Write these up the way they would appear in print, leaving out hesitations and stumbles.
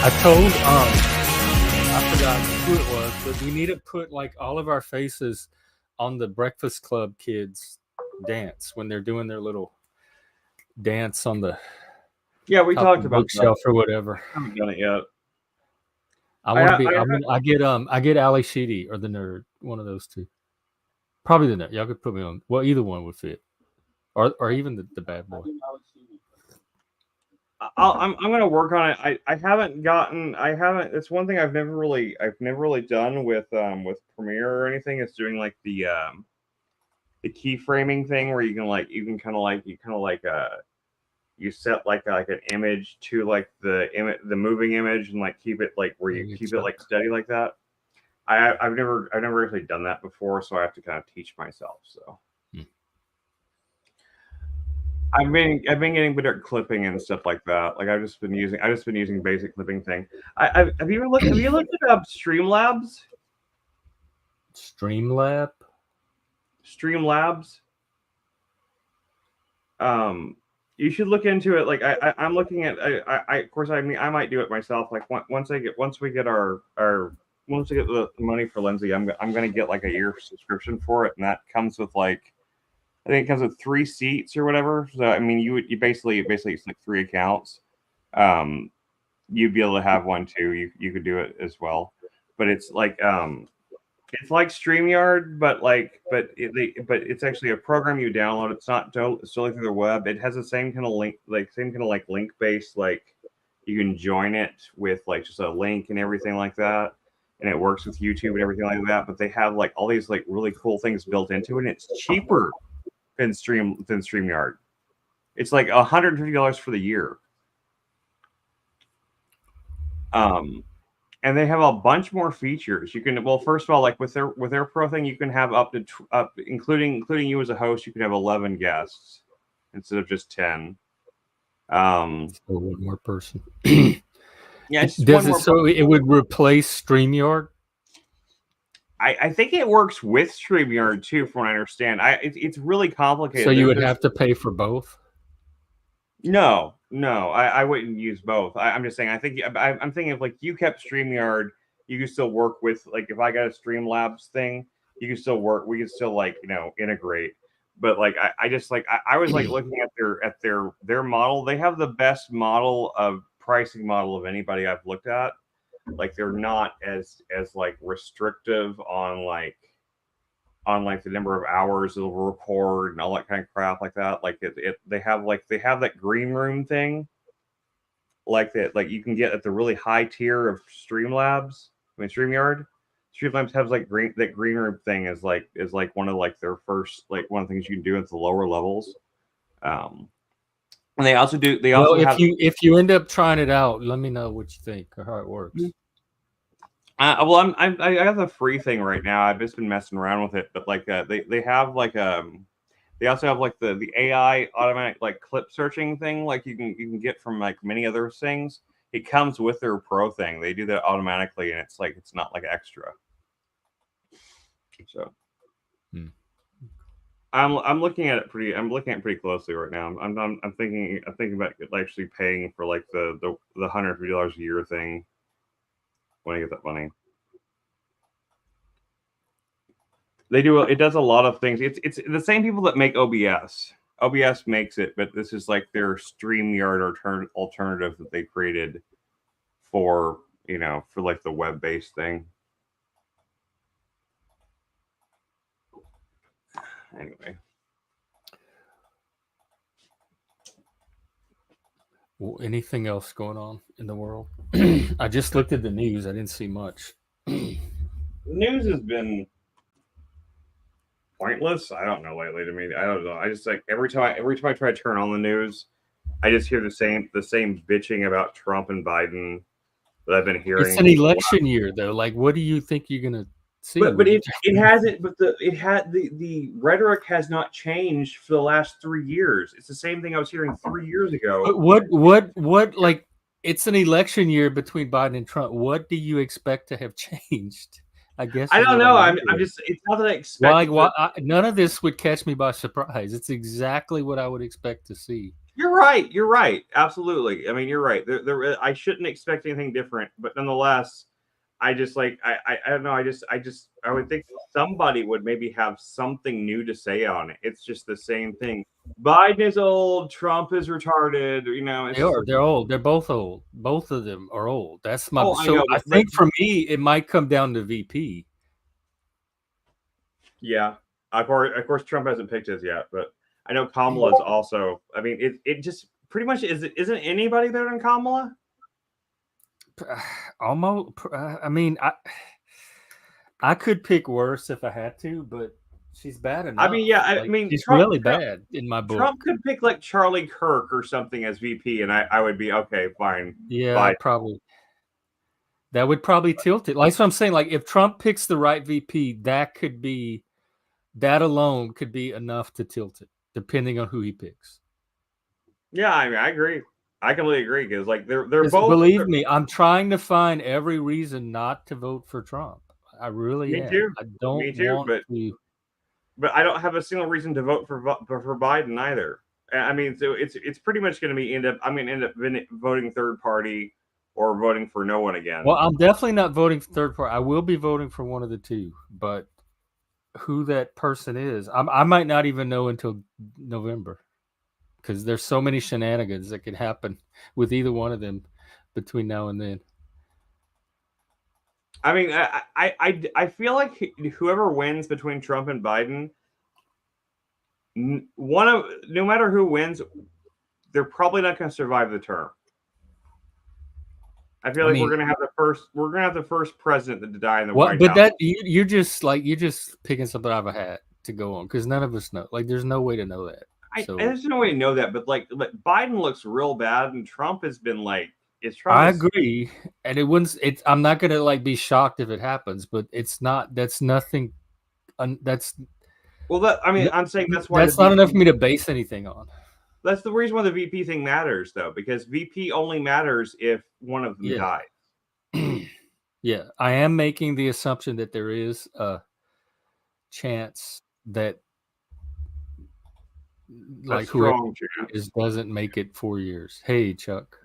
I told I forgot who it was, but we need to put like all of our faces on the Breakfast Club kids dance when they're doing their little dance on the Yeah, we top talked of the about that. bookshelf or whatever. I haven't done it yet. I want to be. I get Ali Sheedy or the nerd, one of those two. Probably the nerd. Y'all could put me on. Well, either one would fit, or even the bad boy. I'm gonna work on it. I haven't. It's one thing I've never really done with Premiere or anything. It's doing like the keyframing thing where you set like an image to like the moving image and like keep it like where you keep it like steady like that. I've never actually done that before, so I have to kind of teach myself. So I've been getting better at clipping and stuff like that. Like I've just been using basic clipping thing. Have you ever looked at Streamlabs? Streamlabs. You should look into it. Like I'm looking at. Of course, I mean, I might do it myself. Like once we get the money for Lindsay, I'm gonna get like a year subscription for it, and that comes with like, I think it comes with 3 seats or whatever. So I mean, you basically it's like 3 accounts. You'd be able to have one too. You could do it as well, but it's like StreamYard, but it's actually a program you download. It's not solely through the web. It has the same kind of link based, like you can join it with like just a link and everything like that, and it works with YouTube and everything like that. But they have like all these like really cool things built into it, and it's cheaper than StreamYard. It's like $150 for the year. And they have a bunch more features. You can, well, first of all, like with their pro thing, you can have up to including you as a host, you can have 11 guests instead of just 10. One more person. Yeah, it's just does it so it would replace StreamYard? I think it works with StreamYard too, from what I understand. It's really complicated. So you would have to pay for both? No, I wouldn't use both. I'm just saying. I'm thinking if like you kept StreamYard, you could still work with, like, if I got a Streamlabs thing, you can still work. We could still like integrate. But like I just like I was like looking at their model. They have the best pricing model of anybody I've looked at. Like they're not as like restrictive on like the number of hours it'll record and all that kind of crap like that. Like they have that green room thing, like that, like you can get at the really high tier of StreamYard. Streamlabs has like that green room thing is like one of like their first, like one of the things you can do at the lower levels. And they also if you end up trying it out, let me know what you think or how it works. Well, I got the free thing right now. I've just been messing around with it, but like they have like they also have like the AI automatic like clip searching thing, like you can get from like many other things. It comes with their pro thing. They do that automatically, and it's like it's not like extra. So I'm looking at it pretty closely right now. I'm thinking about actually paying for like the $150 a year thing when I get that money. It does a lot of things. It's the same people that make OBS. OBS makes it, but this is like their StreamYard alternative that they created for like the web-based thing. Anyway. Well, anything else going on in the world? I just looked at the news. I didn't see much. The news has been pointless. I don't know lately. To me, I don't know. I just like every time I try to turn on the news, I just hear the same bitching about Trump and Biden that I've been hearing. It's an election year, though. Like, what do you think you're gonna see? But it hasn't. But the rhetoric has not changed for the last 3 years. It's the same thing I was hearing 3 years ago. But what like? It's an election year between Biden and Trump. What do you expect to have changed? I guess I don't know. I'm just. It's not that I expect. None of this would catch me by surprise. It's exactly what I would expect to see. You're right. You're right. Absolutely. I mean, you're right. I shouldn't expect anything different, but nonetheless, I just like I don't know. I would think somebody would maybe have something new to say on it. It's just the same thing. Biden is old. Trump is retarded. You know, it's They just are. like, They're old. They're both old. Both of them are old. That's my. oh, I So know, I but think for me, it might come down to VP. yeah. Of course, Trump hasn't picked his yet, but I know Kamala's also. I mean, it just pretty much isn't anybody better than Kamala? Almost. I mean, I could pick worse if I had to, but she's bad I enough. mean, yeah. I Like mean, she's really bad in my book. Trump could pick like Charlie Kirk or something as VP, and I would be okay, fine. Yeah, Bye. that would probably tilt it. Like so I'm saying, like if Trump picks the right VP, that alone could be enough to tilt it, depending on who he picks. Yeah, I mean, I agree. I completely agree because like they're Believe me, I'm trying to find every reason not to vote for Trump. I really me am. too, I don't me too. want to. But I don't have a single reason to vote for Biden either. I mean, so it's pretty much going to be end up voting third party or voting for no one again. Well, I'm definitely not voting for third party. I will be voting for one of the two, but who that person is, I might not even know until November because there's so many shenanigans that could happen with either one of them between now and then. I mean, I feel like whoever wins between Trump and Biden, no matter who wins, they're probably not going to survive the term. I feel like we're gonna have the first president to die in the White but House. that you're just picking something out of a hat to go on because none of us know. Like, there's no way to know that. There's no way to know that, but like Biden looks real bad, and Trump has been like, I agree, and it wouldn't. I'm not gonna like be shocked if it happens, but it's not. That's nothing. That's well. I'm saying that's why that's not enough for me to base anything on. That's the reason why the VP thing matters, though, because VP only matters if one of them dies. Yeah, I am making the assumption that there is a chance that like whoever doesn't make it 4 years. Hey, Chuck.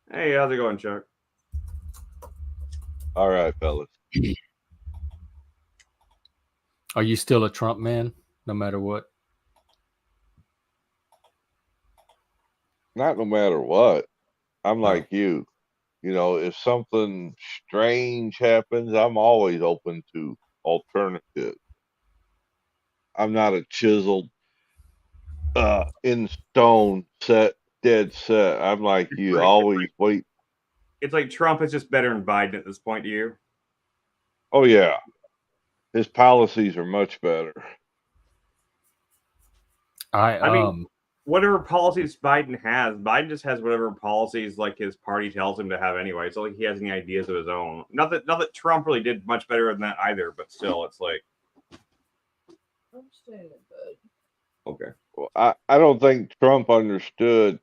Hey, how's it going, Chuck? All right, fellas. Are you still a Trump man, no matter what? Not no matter what. I'm like you. You know, if something strange happens, I'm always open to alternatives. I'm not a chiseled, in stone dead set. I'm like you. Always wait. It's like Trump is just better than Biden at this point to you. Oh yeah, his policies are much better. I mean, whatever policies Biden just has whatever policies like his party tells him to have anyway. It's not like he has any ideas of his own. Not that Trump really did much better than that either, but still, it's like. I'm staying in bed. Okay. Well, I don't think Trump understood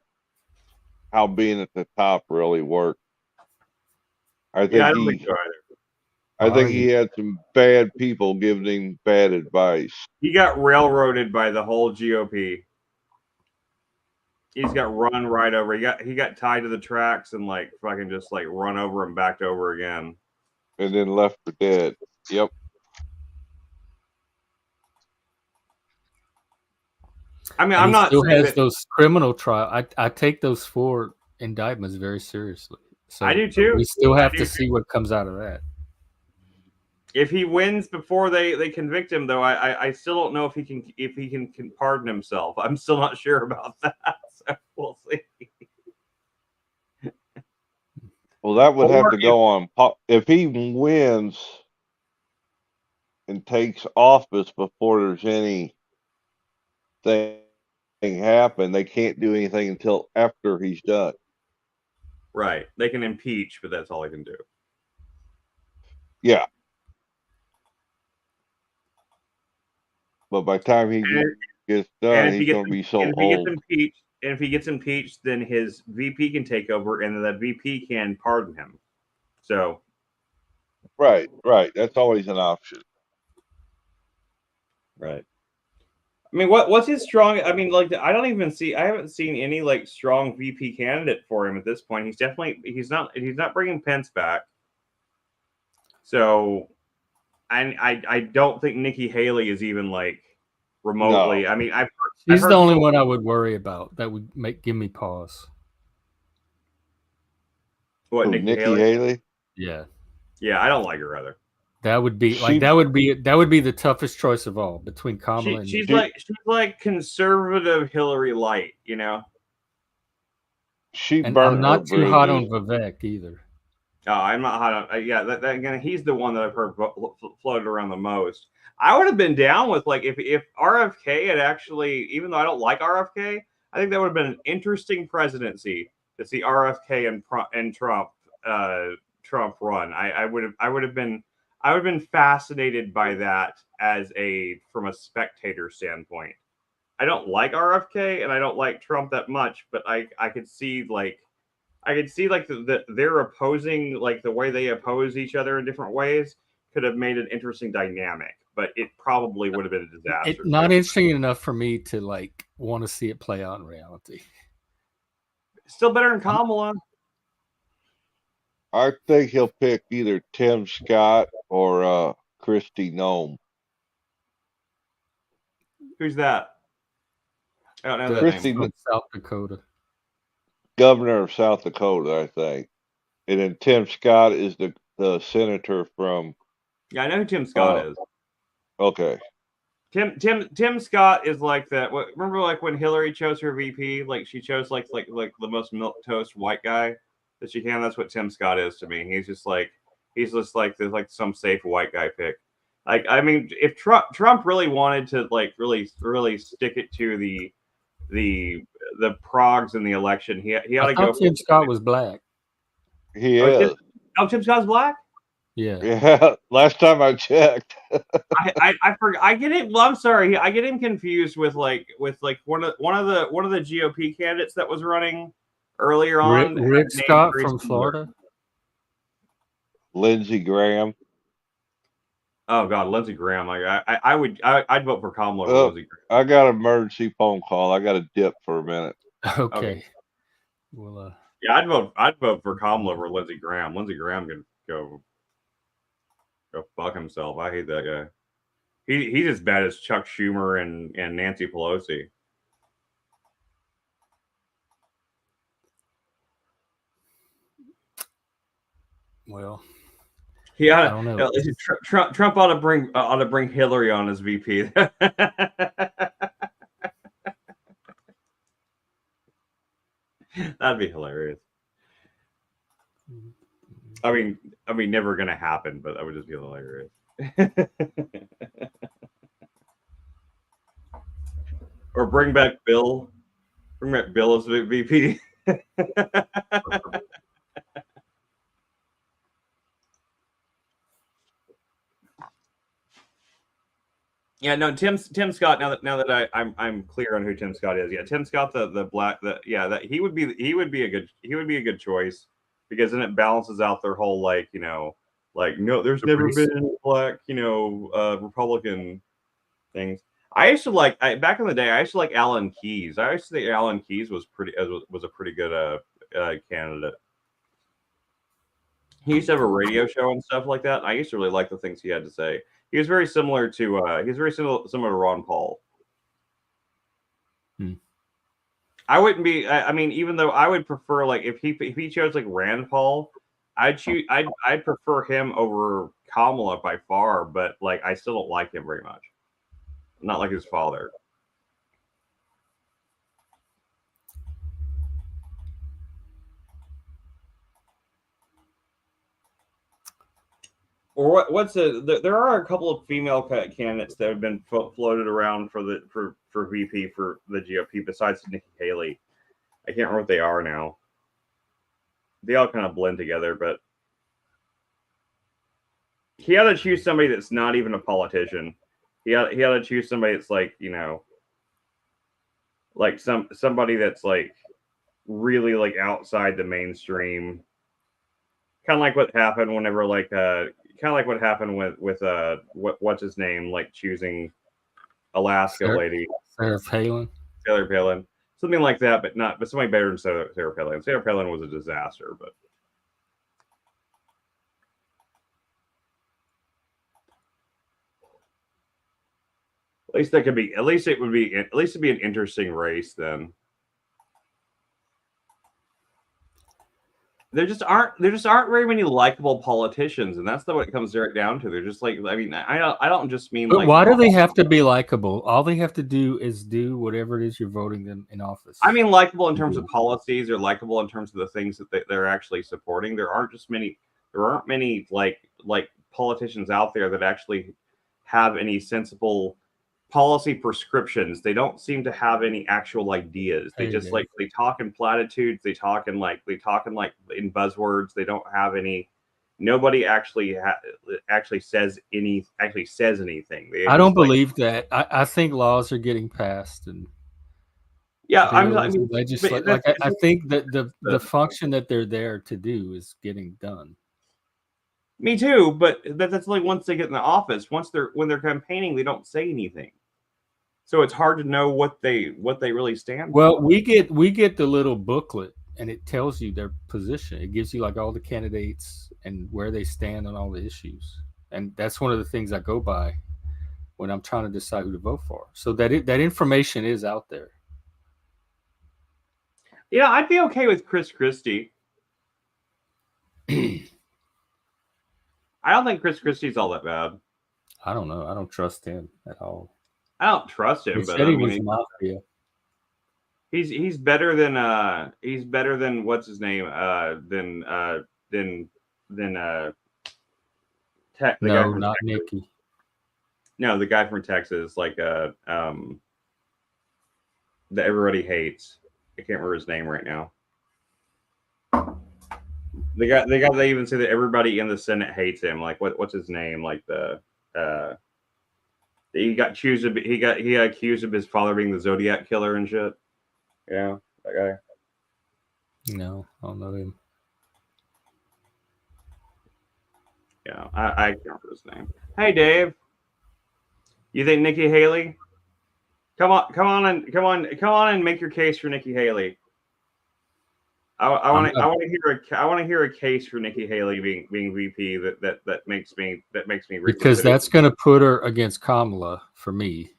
how being at the top really worked. I don't think so either. I think he had some bad people giving him bad advice. He got railroaded by the whole GOP. He's got run right over. He got tied to the tracks and like fucking just like run over and backed over again. And then left for dead. Yep. I mean, I'm not still has those criminal trial. I take those 4 indictments very seriously. So I do too. We still have to see what comes out of that. If he wins before they convict him, though, I still don't know if he can pardon himself. I'm still not sure about that. So we'll see. Well, that would have to go on. If he wins and takes office before there's anything happen, they can't do anything until after he's done. Right. They can impeach, but that's all they can do. Yeah. But by the time he gets done, he's going to be so old. If he gets impeached, then his VP can take over, and then the VP can pardon him. So, right. That's always an option. Right. I mean, what's his strong? I mean, like I haven't seen any like strong VP candidate for him at this point. He's not bringing Pence back. So, I don't think Nikki Haley is even like remotely. No. I mean, She's the only one I would worry about. That would give me pause. What, Who, Nikki Nikki Haley? Yeah, Yeah, I don't like her either. that would be She- that would be the toughest choice of all between Kamala and She's Nikki. like conservative Hillary Light, you know. She And burnt I'm not her too hot on bridges. Vivek either. Oh, I'm not hot on. Yeah, that again, he's the one that I've heard floated around the most. I would have been down with like if RFK had actually, even though I don't like RFK, I think that would have been an interesting presidency to see RFK and Trump run. I would have been fascinated by that from a spectator standpoint. I don't like RFK and I don't like Trump that much, but I could see like they're opposing, like the way they oppose each other in different ways could have made an interesting dynamic, but it probably would have been a disaster. It's not interesting enough for me to like want to see it play out in reality. Still better than Kamala. I think he'll pick either Tim Scott or Christy Nome. Who's that? I don't know that Christy- name. From South Dakota. Governor of South Dakota, I think. And then Tim Scott is the senator from. Yeah, I know who Tim Scott is. Okay. Tim Scott is like that. Remember, like when Hillary chose her VP, like she chose like the most milquetoast white guy that she can. That's what Tim Scott is to me. He's just like there's like some safe white guy pick. Like, I mean, if Trump really wanted to like really stick it to the progs in the election, he ought to go. Tim Scott was black. He is. Tim Scott's black. Yeah. Yeah. Last time I checked. I forgot. I get it. Well, I'm sorry. I get him confused with one of the GOP candidates that was running earlier on. Rick Scott from Florida. Lindsey Graham. Oh God, Lindsey Graham. Like I'd vote for Kamala over Lindsey Graham. I got an emergency phone call. I got to dip for a minute. Okay. Well, yeah, I'd vote for Kamala over Lindsey Graham. Lindsey Graham can go fuck himself. I hate that guy. He's as bad as Chuck Schumer and Nancy Pelosi. well, Yeah, I don't know. Trump ought to bring Hillary on as VP. That'd be hilarious. I mean, never gonna happen, but that would just be hilarious. Or bring back Bill. Bring back Bill as VP. Yeah, no, Tim Scott. Now that I'm clear on who Tim Scott is. Yeah, Tim Scott, the black, that he would be a good choice, because then it balances out their whole like no, there's never been any black Republican things. I used to like back in the day. I used to like Alan Keyes. I used to think Alan Keyes was a pretty good candidate. He used to have a radio show and stuff like that. I used to really like the things he had to say. He was very similar to Ron Paul. I wouldn't be. I mean, even though I would prefer, like, if he chose like Rand Paul, I'd prefer him over Kamala by far. But like, I still don't like him very much. Not like his father. Or there are a couple of female candidates that have been floated around for VP for the GOP besides Nikki Haley. I can't remember what they are now. They all kind of blend together, but he had to choose somebody that's not even a politician. He had to choose somebody that's like, like somebody that's like really like outside the mainstream. Kind of like what happened whenever with what's his name, like choosing Alaska lady. Sarah Palin. Sarah Palin, something like that, but somebody better than Sarah Palin. Sarah Palin was a disaster, but at least that could be. At least it'd be an interesting race then. There just aren't very many likable politicians, and that's what it comes down to. They're just like, I mean, I don't just mean. But like, why do they have to be likable? All they have to do is do whatever it is you're voting them in office. I mean, likable in terms of policies, or likable in terms of the things that they're actually supporting. There aren't many like politicians out there that actually have any sensible policy prescriptions. They don't seem to have any actual ideas. They just like they talk in platitudes. They talk in buzzwords. They don't have any. Nobody actually says anything. I don't believe that. I think laws are getting passed, and yeah, I think that the function that they're there to do is getting done. Me too, but that's like once they get in the office. When they're campaigning, they don't say anything. So it's hard to know what they really stand for. Well, we get the little booklet, and it tells you their position. It gives you like all the candidates and where they stand on all the issues, and that's one of the things I go by when I'm trying to decide who to vote for. So that information is out there. Yeah, I'd be okay with Chris Christie. I don't think Chris Christie's all that bad. I don't know. I don't trust him at all. I don't trust him, but I mean, he's better than what's his name not Nikki. No, the guy from Texas, like that everybody hates. I can't remember his name right now. The guy they even say that everybody in the Senate hates him. Like what's his name? Like he got accused of his father being the Zodiac killer and shit. Yeah, that guy. No, I don't know him. Yeah, I can't remember his name. Hey, Dave. You think Nikki Haley? Come on and make your case for Nikki Haley. I want to hear a case for Nikki Haley being VP that makes me because that's going to put her against Kamala for me,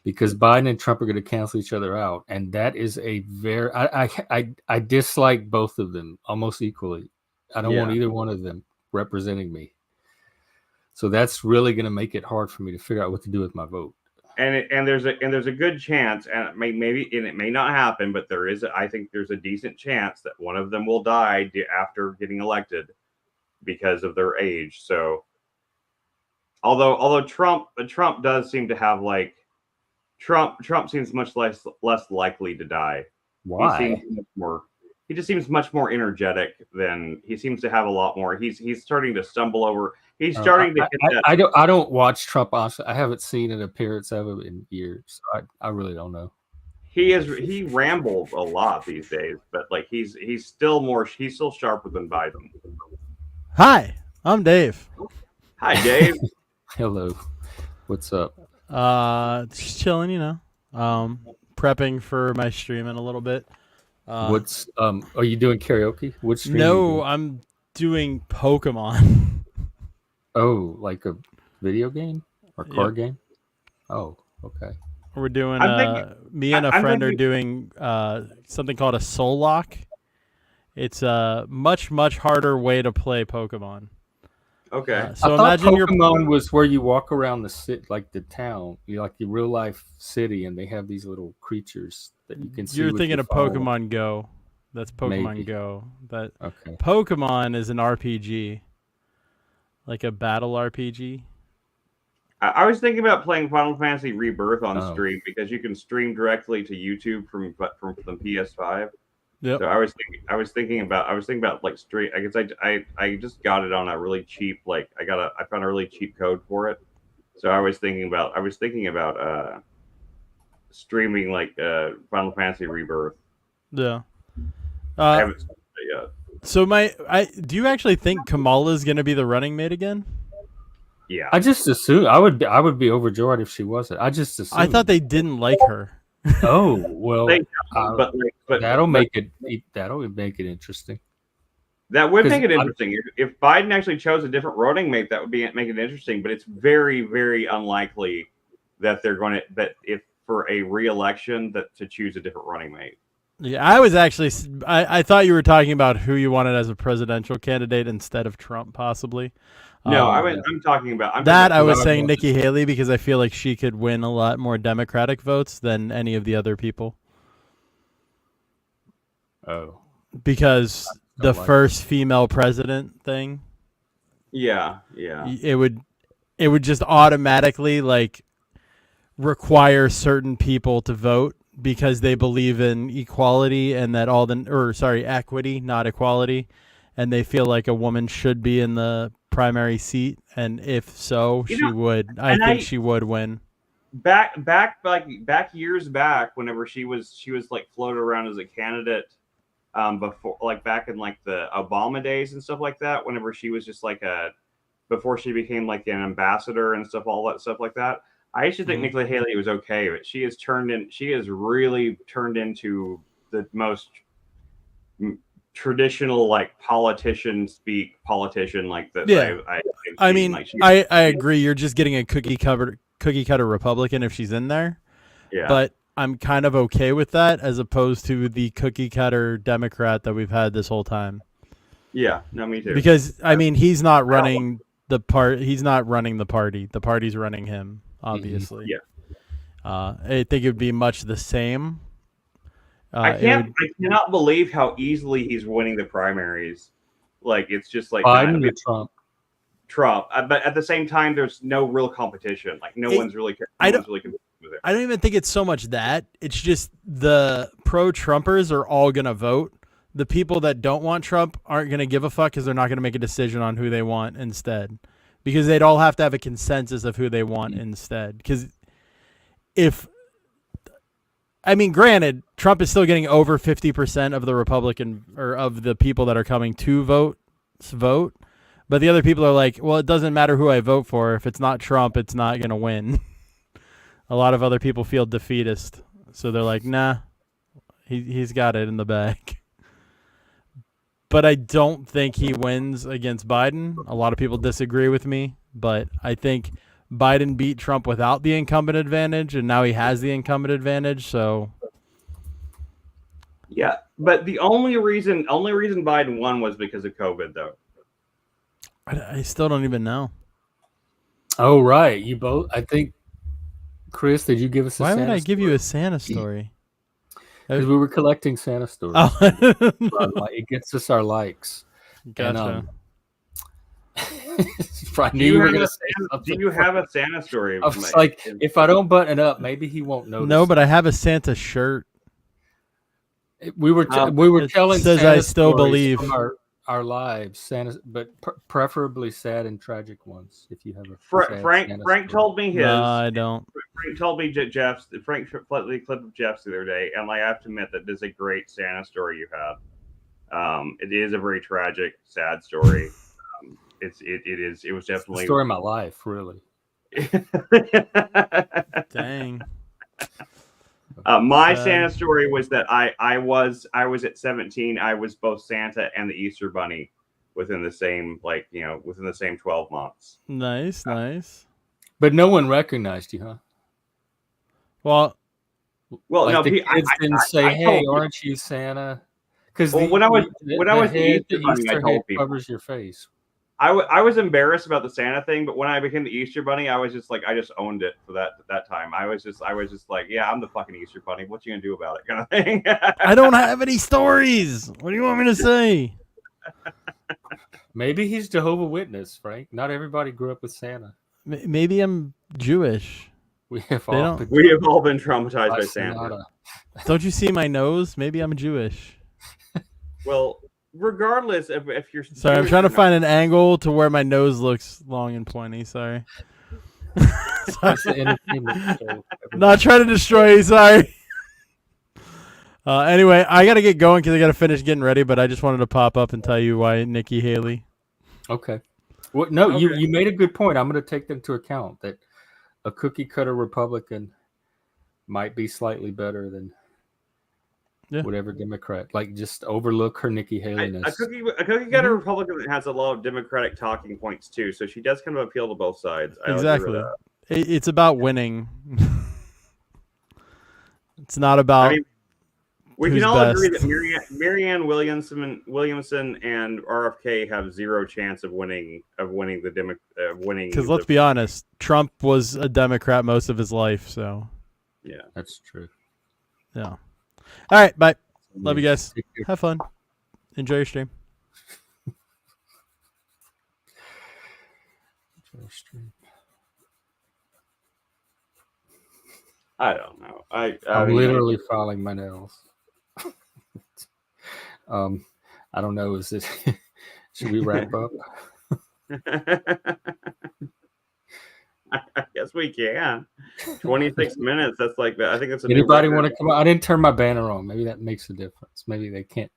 because Biden and Trump are going to cancel each other out, and that is a very I dislike both of them almost equally. I don't want either one of them representing me, so that's really going to make it hard for me to figure out what to do with my vote. And there's a good chance, and it may not happen, but I think there's a decent chance that one of them will die after getting elected because of their age. So, although Trump does seem to have like Trump seems much less likely to die. Why? He just seems much more energetic than he seems to have a lot more. He's starting to stumble over. He's starting to hit that. I don't watch Trump. Honestly, I haven't seen an appearance of him in years. So I really don't know. He rambles a lot these days, but like he's still sharper than Biden. Hi, I'm Dave. Hi, Dave. Hello. What's up? Just chilling, prepping for my stream in a little bit. Are you doing karaoke? Which stream? No, I'm doing Pokemon. Oh, like a video game or card game? Oh, okay. We're doing me and a friend are doing something called a Soul Lock. It's a much harder way to play Pokemon. Okay. So I thought Pokemon was where you walk around the city, like the town, like the real life city, and they have these little creatures that you can see. You're thinking of Pokemon Go. That's Pokemon Go. Pokemon is an RPG, like a battle RPG. I was thinking about playing Final Fantasy Rebirth on stream because you can stream directly to YouTube from the PS5. Yep. So I was thinking about like stream. I guess I just got it on a really cheap, like I found a really cheap code for it. So I was thinking about streaming like Final Fantasy Rebirth. Yeah. I haven't started it yet. So do you actually think Kamala is going to be the running mate again? Yeah. I just assume I would be overjoyed if she wasn't. I just assumed. I thought they didn't like her. Oh well, They don't, but that'll make it interesting. That would 'Cause make it interesting. If Biden actually chose a different running mate, that would make it interesting. But it's very, very unlikely that they're going to if for a re-election that to choose a different running mate. Yeah, I was actually. I thought you were talking about who you wanted as a presidential candidate instead of Trump, possibly. No, I'm talking about I was saying Nikki Haley because I feel like she could win a lot more Democratic votes than any of the other people. Oh, because the first female president thing. Yeah. It would just automatically like require certain people to vote because they believe in equality and that equity, not equality, and they feel like a woman should be in the primary seat, and if so, she would. I think she would win. Back years back, whenever she was like floated around as a candidate, before like back in like the Obama days and stuff like that, whenever she was just like before she became like an ambassador and stuff, all that stuff like that. I used to think Nikki Haley was okay, but she has really turned into the most traditional like politician like that. Yeah. I mean, like I agree. You're just getting a cookie cutter Republican if she's in there. Yeah. But I'm kind of okay with that as opposed to the cookie cutter Democrat that we've had this whole time. Yeah, no, me too. Because I mean, he's not running the party. The party's running him, obviously. Yeah. I think it would be much the same. I cannot believe how easily he's winning the primaries. Like it's just like Biden or Trump. But at the same time, there's no real competition. Like no one's really competing with it. I don't even think it's so much that. It's just the pro-Trumpers are all going to vote. The people that don't want Trump aren't going to give a fuck because they're not going to make a decision on who they want instead. Because they'd all have to have a consensus of who they want instead. Because granted, Trump is still getting over 50% of the Republican or of the people that are coming to vote. But the other people are like, well, it doesn't matter who I vote for. If it's not Trump, it's not going to win. A lot of other people feel defeatist. So they're like, nah, he's got it in the bag. But I don't think he wins against Biden. A lot of people disagree with me. But I think Biden beat Trump without the incumbent advantage, and now he has the incumbent advantage. So, yeah, but the only reason Biden won was because of COVID, though. I still don't even know. Oh right, you both. I think, Chris, did you give us? Why would I give you a Santa story? Because we were collecting Santa stories. Oh. It gets us our likes. Gotcha. Do you have a Santa story? I was like, if I don't button it up, maybe he won't notice. No, but I have a Santa shirt. We were telling. Says Santa I still believe from our lives, Santa, but preferably sad and tragic ones. If you have a Frank told me his. No, I don't. Frank told me Jeff's. Frank played the clip of Jeff's the other day, and I have to admit that this is a great Santa story you had. It is a very tragic, sad story. It was definitely the story of my life, really. Dang. My Santa story was that I was at 17. I was both Santa and the Easter Bunny within the same 12 months. Nice. But no one recognized you, huh? Well, like no, the kids didn't say, "Hey, aren't you Santa?" Because when I was the Easter Bunny, I told people covers your face. I was embarrassed about the Santa thing, but when I became the Easter Bunny, I was just like, I just owned it for that time. I was just like, yeah, I'm the fucking Easter Bunny. What you gonna do about it, kind of thing. I don't have any stories. What do you want me to say? Maybe he's Jehovah's Witness, Frank. Not everybody grew up with Santa. Maybe I'm Jewish. We have all been traumatized by Santa. Don't you see my nose? Maybe I'm Jewish. Well, regardless if you're sorry, I'm trying to find an angle to where my nose looks long and pointy. Sorry. Not trying to destroy you. Sorry. Anyway, I gotta get going because I gotta finish getting ready. But I just wanted to pop up and tell you why Nikki Haley. Okay. Well, no, Okay. you made a good point. I'm going to take into account that a cookie cutter Republican might be slightly better than whatever Democrat. Like, just overlook her Nikki Haley-ness. A cookie cutter Republican that has a lot of Democratic talking points too, so she does kind of appeal to both sides. I Exactly. It's about winning. It's not about. I mean, we who's can all agree best. that Marianne Williamson and RFK have zero chance of winning winning. Because let's be honest, Trump was a Democrat most of his life, so. Yeah, that's true. Yeah. All right, bye. Love you guys. Have fun. Enjoy your stream. I don't know. I'm literally filing my nails. I don't know. Is this? Should we wrap up? I guess we can. 26 minutes. That's like that. I think that's a Anybody want to come on? I didn't turn my banner on. Maybe that makes a difference. Maybe they can't.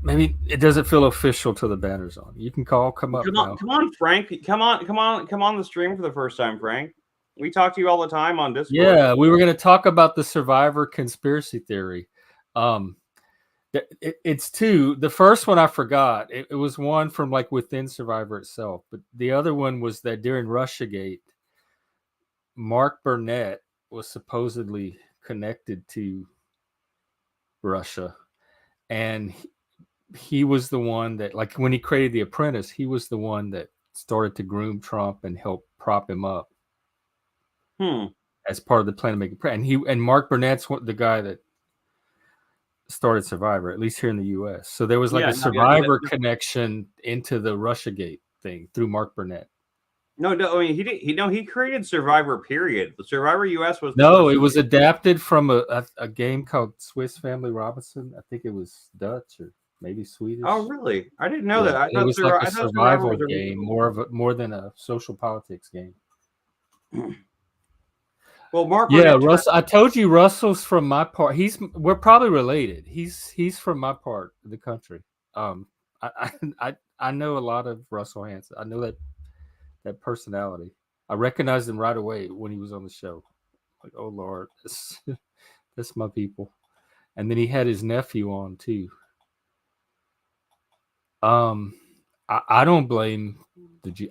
Maybe it doesn't feel official till the banner's on. You can call. Come up. Come on, Frank. Come on the stream for the first time, Frank. We talk to you all the time on Discord. Yeah, we were going to talk about the Survivor conspiracy theory. It's two. The first one I forgot. It was one from like within Survivor itself, but the other one was that during Russiagate, Mark Burnett was supposedly connected to Russia, and he was the one that, like, when he created The Apprentice, he was the one that started to groom Trump and help prop him up as part of the plan to make it. And Mark Burnett's the guy that started Survivor, at least here in the U.S. So there was like a Survivor connection into the Russiagate thing through Mark Burnett. No, I mean he created Survivor. Period. The Survivor U.S. was it was adapted from a game called Swiss Family Robinson. I think it was Dutch or maybe Swedish. Oh, really? I didn't know that. I thought it was like a survival game, more than a social politics game. Well, Mark. Yeah, Russell. I told you Russell's from my part. We're probably related. He's from my part of the country. I know a lot of Russell Hanson. I know that personality. I recognized him right away when he was on the show. Like, oh Lord, that's my people. And then he had his nephew on too. I don't blame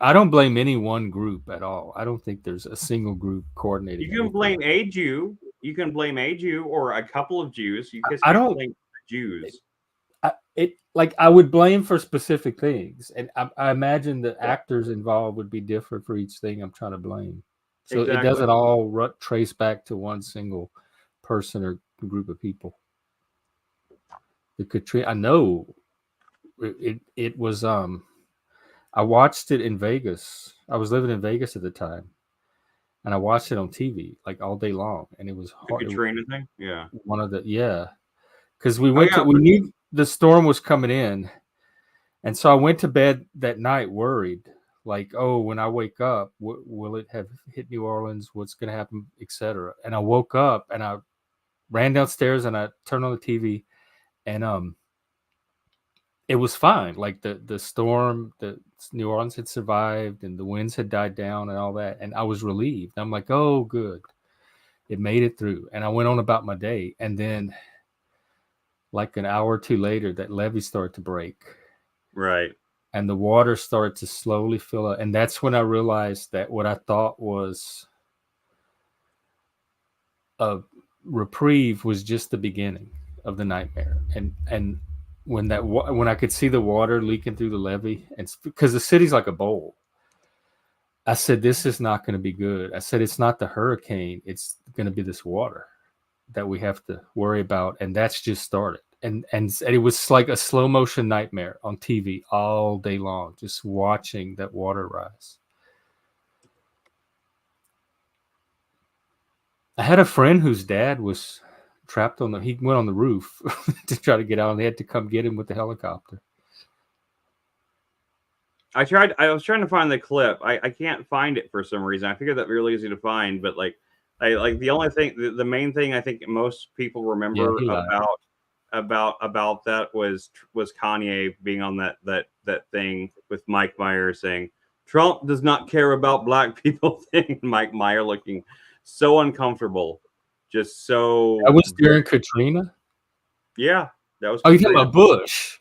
I don't blame any one group at all. I don't think there's a single group coordinating. You can blame a Jew. You can blame a Jew or a couple of Jews. You just can't blame Jews. I would blame for specific things, and I imagine the actors involved would be different for each thing I'm trying to blame. So It doesn't all trace back to one single person or group of people. I know it was. I watched it in Vegas. I was living in Vegas at the time, and I watched it on TV like all day long, and it was hard. The Katrina thing, yeah. One of the because we went we knew the storm was coming in, and so I went to bed that night worried, like, oh, when I wake up, will it have hit New Orleans? What's going to happen, etc. And I woke up and I ran downstairs and I turned on the TV, and it was fine. Like the storm, the New Orleans had survived and the winds had died down and all that. And I was relieved. I'm like, oh, good. It made it through. And I went on about my day. And then like an hour or two later, that levee started to break. Right. And the water started to slowly fill up. And that's when I realized that what I thought was a reprieve was just the beginning of the nightmare. And when I could see the water leaking through the levee, and because the city's like a bowl, I said, this is not going to be good. I said, it's not the hurricane. It's going to be this water that we have to worry about. And that's just started. And it was like a slow motion nightmare on TV all day long, just watching that water rise. I had a friend whose dad was trapped he went on the roof to try to get out, and they had to come get him with the helicopter. I was trying to find the clip. I can't find it for some reason. I figured that'd be really easy to find, but like the only thing, the main thing I think most people remember about about that was Kanye being on that thing with Mike Myers saying Trump does not care about black people thing. Mike Meyer looking so uncomfortable, just so. That was during Katrina. Yeah, that was. Oh, you talking about Bush?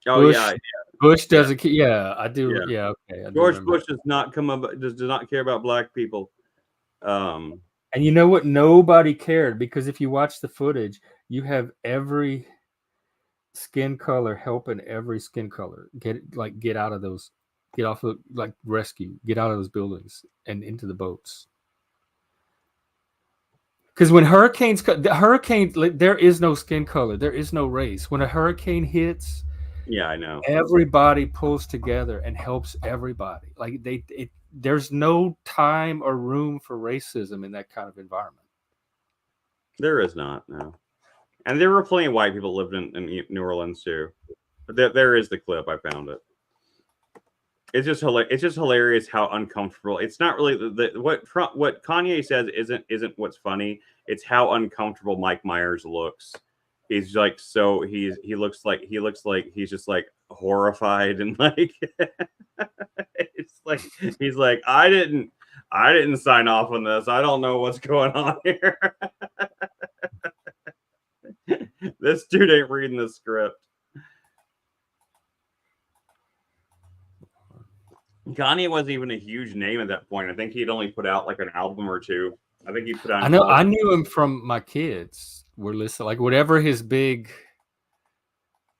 Oh Bush, yeah, Bush doesn't. Yeah, I do. Yeah. Yeah, okay. I do George remember. Bush does not care about black people. And you know what? Nobody cared, because if you watch the footage, you have every skin color helping every skin color get out of those, get off of, like, rescue, get out of those buildings and into the boats. Because when hurricanes, there is no skin color, there is no race. When a hurricane hits, Yeah, I know. everybody pulls together and helps everybody. Like there's no time or room for racism in that kind of environment. There is not, no. And there were plenty of white people lived in New Orleans too. But there is the clip. I found it. It's just hilarious how uncomfortable. It's not really what Kanye says isn't what's funny. It's how uncomfortable Mike Myers looks. He's like, so he looks like he's just like horrified, and like it's like he's like, I didn't sign off on this. I don't know what's going on here. This dude ain't reading the script. Kanye wasn't even a huge name at that point. I think he'd only put out like an album or two. I think he put out. I knew him from my kids were listening, like whatever his big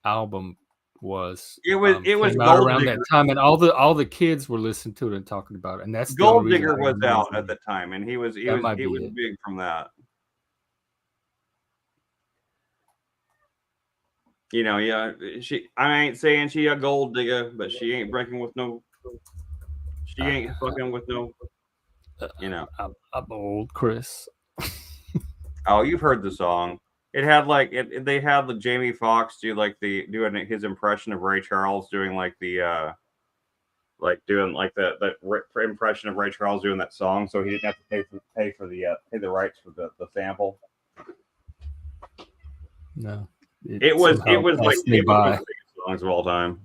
album was. It was out around that time, and all the kids were listening to it and talking about it. And that's Gold Digger was out at the time, and he was big from that. You know, yeah, I ain't saying she a gold digger, but she ain't breaking with no. She ain't fucking with no. You know, I'm old, Chris. Oh, you've heard the song. It had like they had the Jamie Foxx doing his impression of Ray Charles, doing like the impression of Ray Charles doing that song, so he didn't have to pay the rights for the sample. No, it was like one of the biggest songs of all time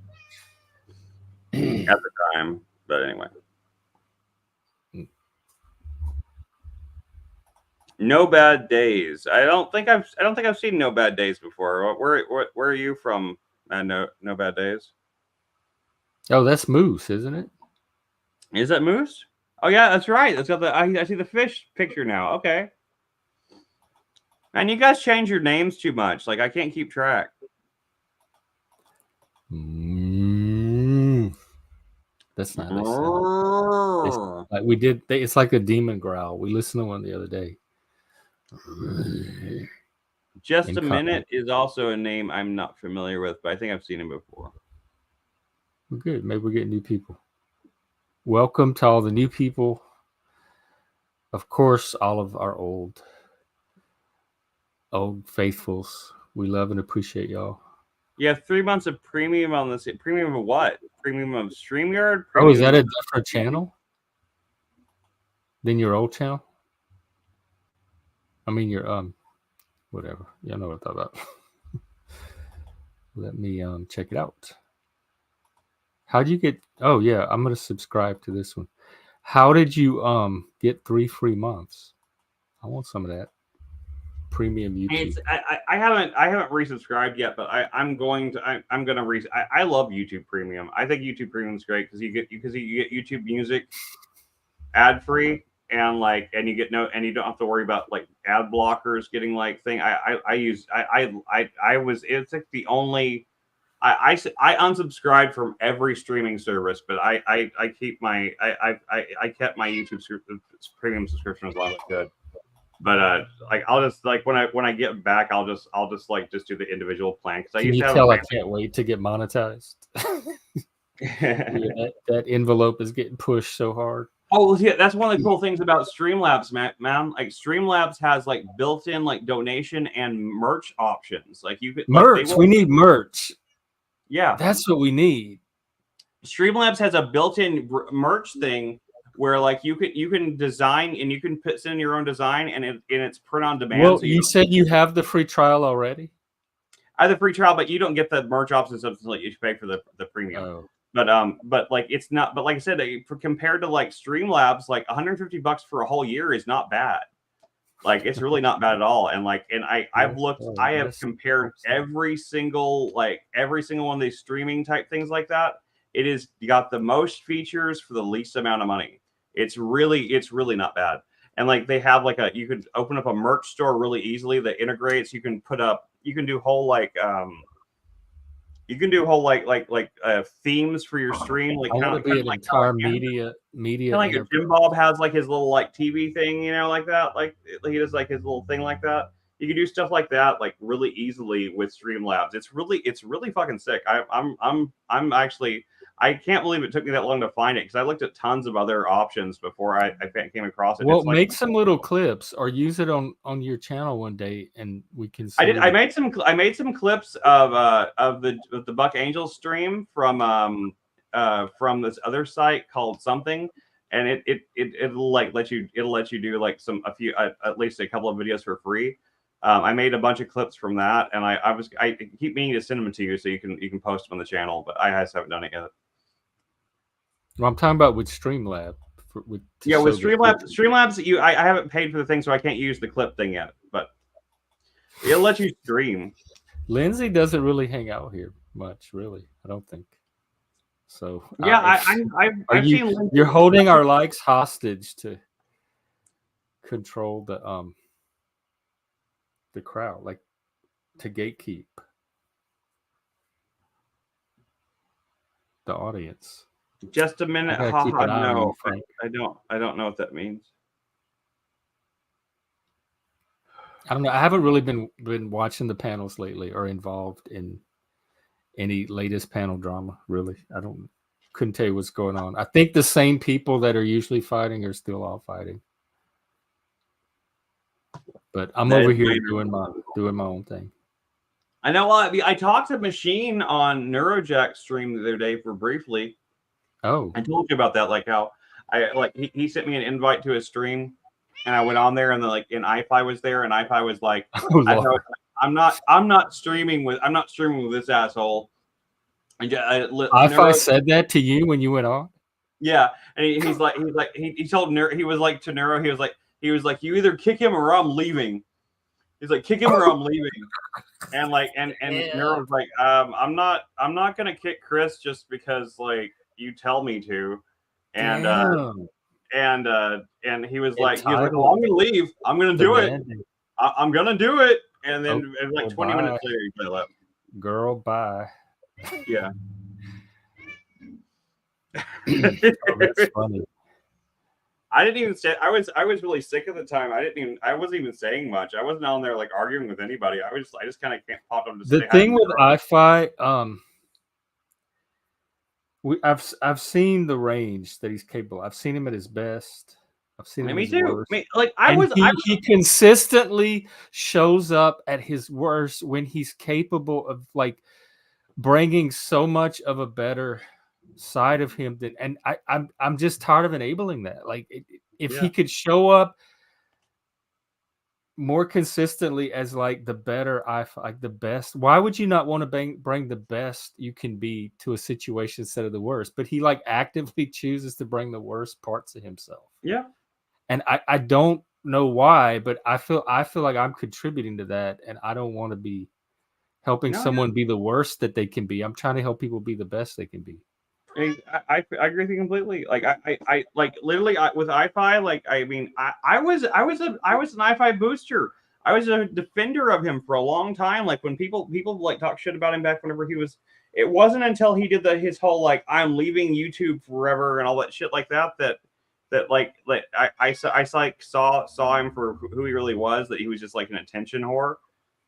at the time. But anyway. No Bad Days. I don't think I've seen No Bad Days before. Where are you from? No Bad Days. Oh, that's Moose, isn't it? Is that Moose? Oh yeah, that's right. That's got I see the fish picture now. Okay. And you guys change your names too much. Like I can't keep track. That's not like we did. It's like a demon growl. We listened to one the other day. Just a Minute is also a name I'm not familiar with, but I think I've seen him before. We're good. Maybe we're getting new people. Welcome to all the new people. Of course, all of our old faithfuls. We love and appreciate y'all. You have 3 months of premium on this. Premium of what? Premium of StreamYard? Is that a different channel than your old channel? I mean, your whatever. Y'all know what I'm talking about. Let me check it out. How'd you get? Oh yeah, I'm gonna subscribe to this one. How did you get 3 free months? I want some of that premium YouTube. I haven't resubscribed yet, but I'm going to. I'm gonna I love YouTube Premium. I think YouTube Premium is great because you get YouTube Music ad free. And you get you don't have to worry about like ad blockers getting like thing. It's like the only I unsubscribed from every streaming service, but I kept my YouTube premium subscription as long as I could. But I'll just when I get back, I'll just do the individual plan because I used to have. I can't wait to get monetized. Yeah, that envelope is getting pushed so hard. Oh yeah, that's one of the cool things about Streamlabs, man. Like Streamlabs has like built-in like donation and merch options. Like you could merch. We need merch. Yeah, that's what we need. Streamlabs has a built-in merch thing where like you can design and you can put in your own design and it's print on demand. Well, so you said you have the free trial already. I have the free trial, but you don't get the merge options until you pay for the premium. Oh. But like it's not. But like I said, for compared to like Streamlabs, like $150 for a whole year is not bad. Like it's really not bad at all. And like, and I've looked, I have compared every single one of these streaming type things like that. It is got the most features for the least amount of money. It's really not bad. And like they have like you could open up a merch store really easily that integrates. You can do whole like themes for your stream. Like I want to be an like entire media. Like a Jim Bob has like his little like TV thing, like that. Like he does like his little thing like that. You can do stuff like that like really easily with Streamlabs. It's really fucking sick. I'm actually, I can't believe it took me that long to find it because I looked at tons of other options before I came across it. Well, make some little clips or use it on your channel one day, and we can. I made some clips of the Buck Angels stream from this other site called something, and it'll let you do like at least a couple of videos for free. I made a bunch of clips from that, and I keep meaning to send them to you so you can post them on the channel, but I just haven't done it yet. Well, I'm talking about with Streamlabs. With Streamlabs, I haven't paid for the thing, so I can't use the clip thing yet, but it'll let you stream. Lindsay doesn't really hang out here much, really. I don't think. So yeah, I've seen Lindsay. You're holding our likes hostage to control the crowd, like to gatekeep the audience. Just a minute. No, I don't know what that means. I don't know. I haven't really been watching the panels lately or involved in any latest panel drama. Really, couldn't tell you what's going on. I think the same people that are usually fighting are still all fighting. But I'm over here doing my own thing. I know. I talked to Machine on Neurojack's stream the other day briefly. Oh, I told you about that. Like how he sent me an invite to his stream, and I went on there, and and iFi was there, and iFi was like, I'm not streaming with this asshole. And iFi said that to you when you went on. Yeah, and he told Neuro, he was like to Neuro, he was like, you either kick him or I'm leaving. He's like, kick him or I'm leaving. And Neuro was like, I'm not gonna kick Chris just because like you tell me to. And and he was like, well, I'm gonna leave. I'm gonna do it. I'm gonna do it. And then like 20 minutes later, he left. Girl, bye. Yeah. That's funny. I didn't even say I was really sick at the time. I wasn't even saying much. I wasn't on there like arguing with anybody. I just kind of popped up to say. The thing with iFi, I've seen the range that he's capable. I've seen him at his best. I've seen him. Me too. He consistently shows up at his worst when he's capable of like bringing so much of a better side of him and I'm just tired of enabling that. Like if he could show up more consistently as like the better like the best, why would you not want to bring the best you can be to a situation instead of the worst? But he like actively chooses to bring the worst parts of himself. Yeah. And I don't know why, but I feel like I'm contributing to that, and I don't want to be helping someone be the worst that they can be. I'm trying to help people be the best they can be. I agree with you completely. Like I like literally with iFi, like I mean I was an iFi booster. I was a defender of him for a long time. Like when people like talk shit about him back whenever he was. It wasn't until he did his whole like I'm leaving YouTube forever and all that shit like that I saw him for who he really was. That he was just like an attention whore.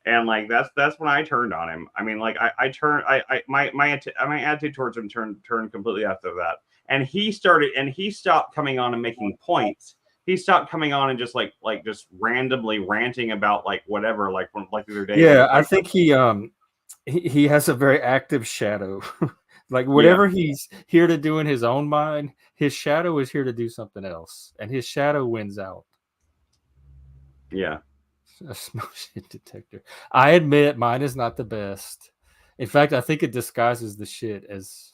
And like that's when I turned on him. I mean, like my attitude towards him turned completely after that. And he stopped coming on and making points. He stopped coming on and just just randomly ranting about like whatever, like the other day. Yeah, I think he has a very active shadow Like whatever he's here to do in his own mind, his shadow is here to do something else, and his shadow wins out. Yeah. A motion detector. I admit mine is not the best. In fact, I think it disguises the shit as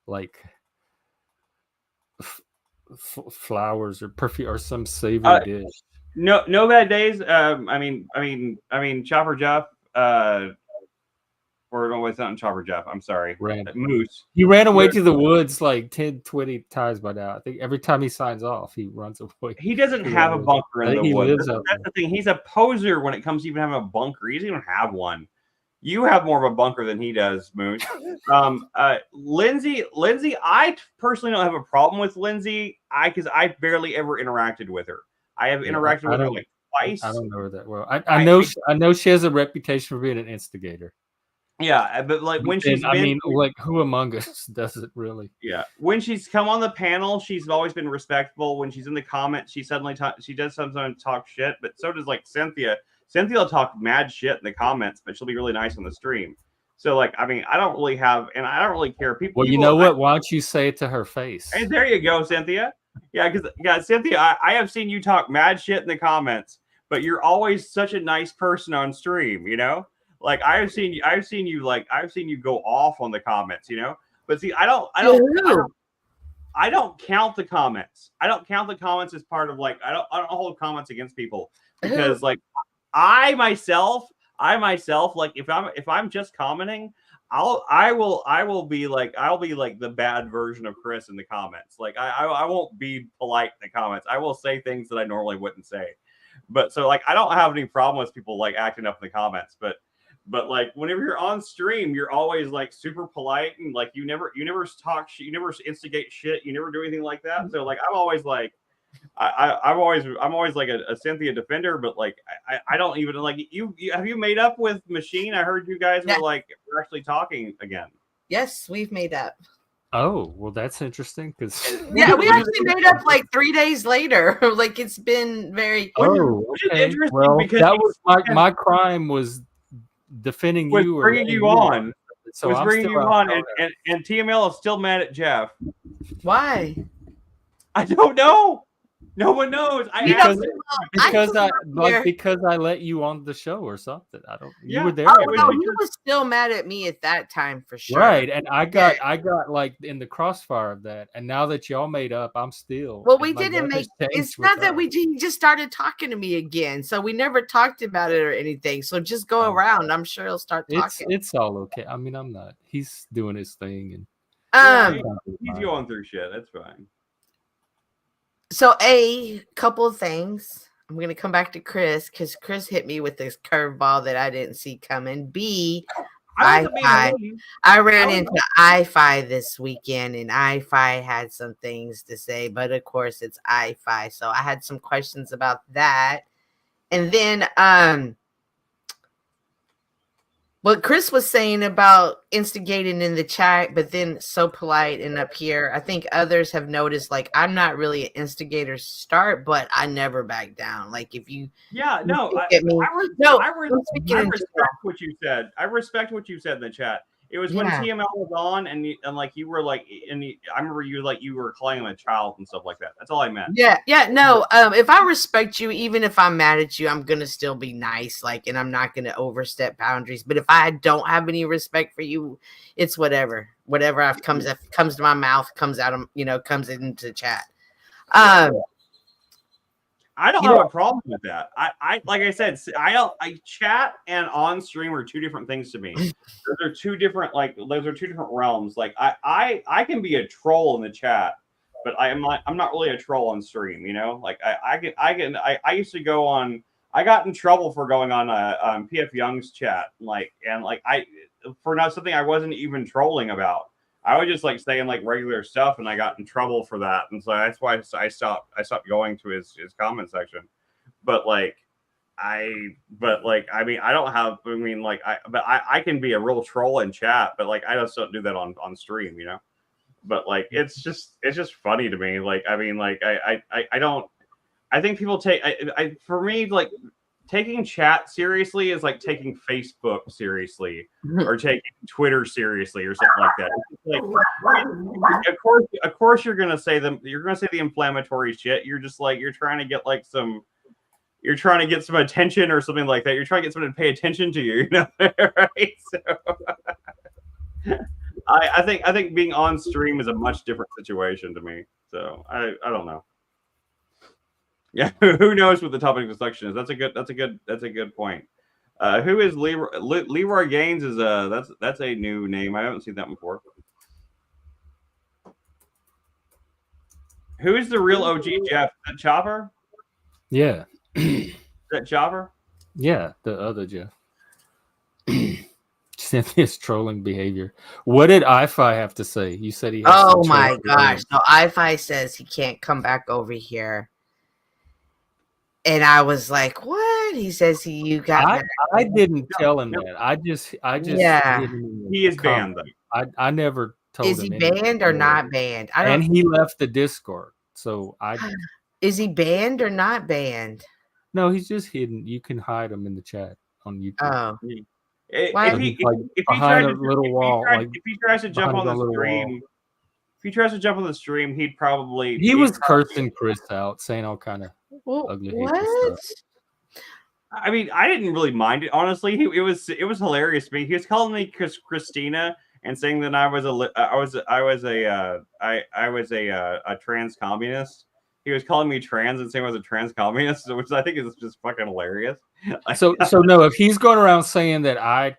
like flowers or perfume or some savory dish. No bad days. I mean, ChopperJeff. Or no, it's not ChopperJeff. I'm sorry, Moose. He ran away to the woods like 10, 20 times by now. I think every time he signs off, he runs away. He doesn't have a bunker in the woods. That's the thing. He's a poser when it comes to even having a bunker. He doesn't even have one. You have more of a bunker than he does, Moose. Lindsay, I personally don't have a problem with Lindsay. Because I barely ever interacted with her. I have interacted with her like twice. I don't know her that well. I know she has a reputation for being an instigator. Yeah, but like when she's like who among us does it really? Yeah, when she's come on the panel, she's always been respectful. When she's in the comments, she does sometimes talk shit, but so does like Cynthia. Cynthia will talk mad shit in the comments, but she'll be really nice on the stream. So like, I mean, I don't really care. People. Well, you know what? Why don't you say it to her face? Hey, there you go, Cynthia. Yeah, because Cynthia, I have seen you talk mad shit in the comments, but you're always such a nice person on stream, you know? Like I've seen you go off on the comments, you know. But see, I don't count the comments. I don't count the comments as part of like I don't hold comments against people because like I myself like if I'm just commenting, I will be like the bad version of Chris in the comments. Like I won't be polite in the comments. I will say things that I normally wouldn't say. But so like I don't have any problem with people like acting up in the comments, but like whenever you're on stream, you're always like super polite and like you never talk shit, you never instigate shit, you never do anything like that. So like I'm always like I'm always like a Cynthia defender, but like I don't even like you have you made up with Machine? I heard you guys were actually talking again. Yes, we've made up. Oh, well, that's interesting because yeah, we actually made up like 3 days later. Like it's been very interesting. Well, because that was my crime was defending you or bringing you on. So was bringing you on, and TML is still mad at Jeff. Why? I don't know. No one knows. Because I let you on the show or something. I don't. You were there. Oh no, he was still mad at me at that time for sure. Right, and I got like in the crossfire of that, and now that y'all made up, I'm still. Well, we didn't make. It's not that we just started talking to me again, so we never talked about it or anything. So just go around. I'm sure he'll start talking. It's all okay. I mean, I'm not. He's doing his thing, and he's going through shit. That's fine. So a couple of things. I'm going to come back to Chris because Chris hit me with this curveball that I didn't see coming. B, I ran into I-Fi this weekend, and I-Fi had some things to say, but of course it's I-Fi. So I had some questions about that. And then what Chris was saying about instigating in the chat, but then so polite and up here. I think others have noticed, like, I'm not really an instigator start, but I never back down. Like, if you I respect what you said. I respect what you said in the chat. It was when TML was on, and you were like, I remember you were calling him a child and stuff like that. That's all I meant. Yeah. No, if I respect you, even if I'm mad at you, I'm gonna still be nice, like, and I'm not gonna overstep boundaries. But if I don't have any respect for you, it's whatever comes to my mouth comes out of comes into the chat. I don't have a problem with that. I like I said, I chat and on stream are two different things to me. Those are two different realms. Like I can be a troll in the chat, but I'm not really a troll on stream, you know? Like I used to go on. I got in trouble for going on PF Young's chat, for not something I wasn't even trolling about. I was just like saying like regular stuff, and I got in trouble for that, and so that's why I stopped going to his comment section. But I can be a real troll in chat, but like I just don't do that on stream, you know. But like it's just funny to me. Like I mean, like I think people take for me, like taking chat seriously is like taking Facebook seriously or taking Twitter seriously or something like that. It's like, of course, you're gonna say the inflammatory shit. You're just like you're trying to get some attention or something like that. You're trying to get someone to pay attention to you, right? So I think being on stream is a much different situation to me. So I don't know. Yeah, who knows what the topic of discussion is? That's a good point. Who is Leroy Gaines? Is that's a new name. I haven't seen that before. Who is the real OG Jeff? Is that Chopper? Yeah. Is that Chopper? Yeah, the other Jeff. Cynthia's trolling behavior. What did iFi have to say? You said he. Oh my gosh! So iFi says he can't come back over here. And I was like, "What?" He says, "You got." I didn't tell him that. I just. Yeah. He is banned though. I never told him. Is he banned or not banned? I don't. And he left the Discord. So Is he banned or not banned? No, he's just hidden. You can hide him in the chat on YouTube. Oh. If he tries to jump on the stream, if he tries to jump on the stream, he'd probably cursing Chris out, saying all kind of ugly what? stuff. I mean, I didn't really mind it honestly. It was hilarious to me. He was calling me Christina and saying that I was a trans communist. He was calling me trans and saying I was a trans communist, which I think is just fucking hilarious. So no, if he's going around saying that I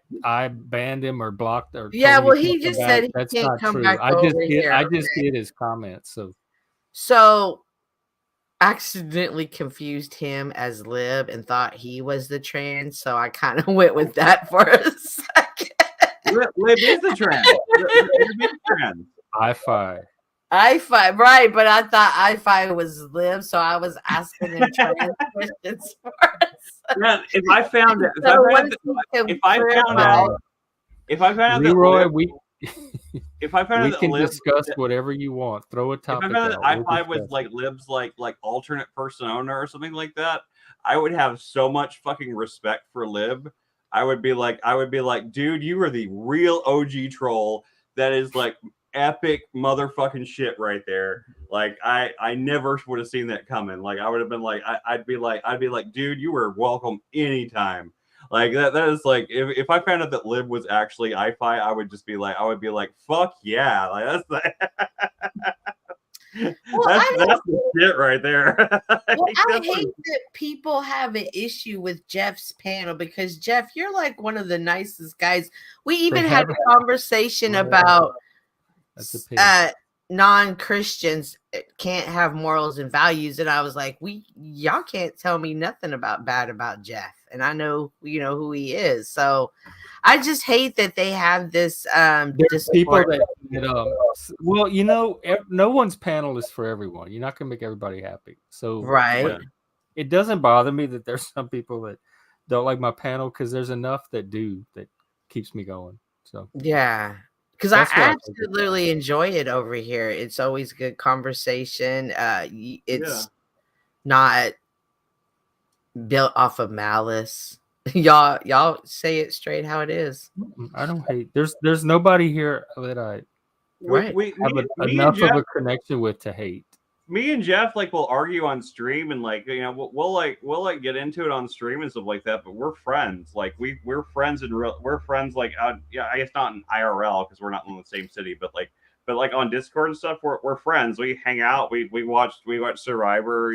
banned him or blocked or he just said he can't come back over here. I just hit his comments. So accidentally confused him as Lib and thought he was the trans, so I kind of went with that for a second. Lib is the trans. Lib is trans. iFi, right, but I thought iFi was Lib, so I was asking him trans questions first. Man, if I found out Leroy, we can discuss whatever you want. Throw a topic. If I found that iFi was like Lib's like alternate persona or something like that, I would have so much fucking respect for Lib. I would be like, dude, you are the real OG troll. That is like epic motherfucking shit right there. Like I never would have seen that coming. Like I would have been like, I'd be like, dude, you were welcome anytime. Like that is like if I found out that Lib was actually iFi, I would be like, fuck yeah. Like that's that's the shit right there. Well, I hate that people have an issue with Jeff's panel because Jeff, you're like one of the nicest guys. We even had a conversation about non-Christians can't have morals and values, and I was like, y'all can't tell me nothing bad about Jeff, and I know who he is. So I just hate that they have this people that well, no one's panel is for everyone. You're not gonna make everybody happy. So right. It doesn't bother me that there's some people that don't like my panel because there's enough that do that keeps me going. So yeah. Because I absolutely enjoy it over here. It's always good conversation. It's not built off of malice. Y'all say it straight how it is. I don't hate. There's nobody here that I enough of a connection with to hate. Me and Jeff will argue on stream and we'll get into it on stream and stuff like that, but we're friends. Like we're friends we're friends I guess not in IRL because we're not in the same city, but on Discord and stuff, we're friends. We hang out, we watch Survivor,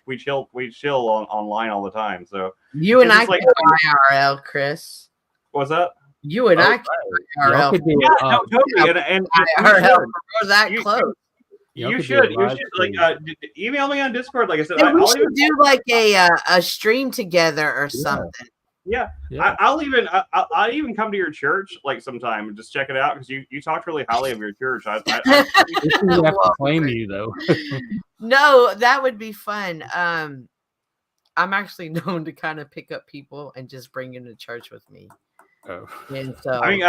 we chill online all the time. So you and I can IRL, Chris. What's that? You and I can IRL. Totally. And IRL for that close. You should email me on Discord. Like I said, we should do a stream together or something. Yeah. I'll even come to your church sometime and just check it out because you talked really highly of your church. I have to claim you though. No, that would be fun. I'm actually known to kind of pick up people and just bring them to church with me. Oh. And so I mean,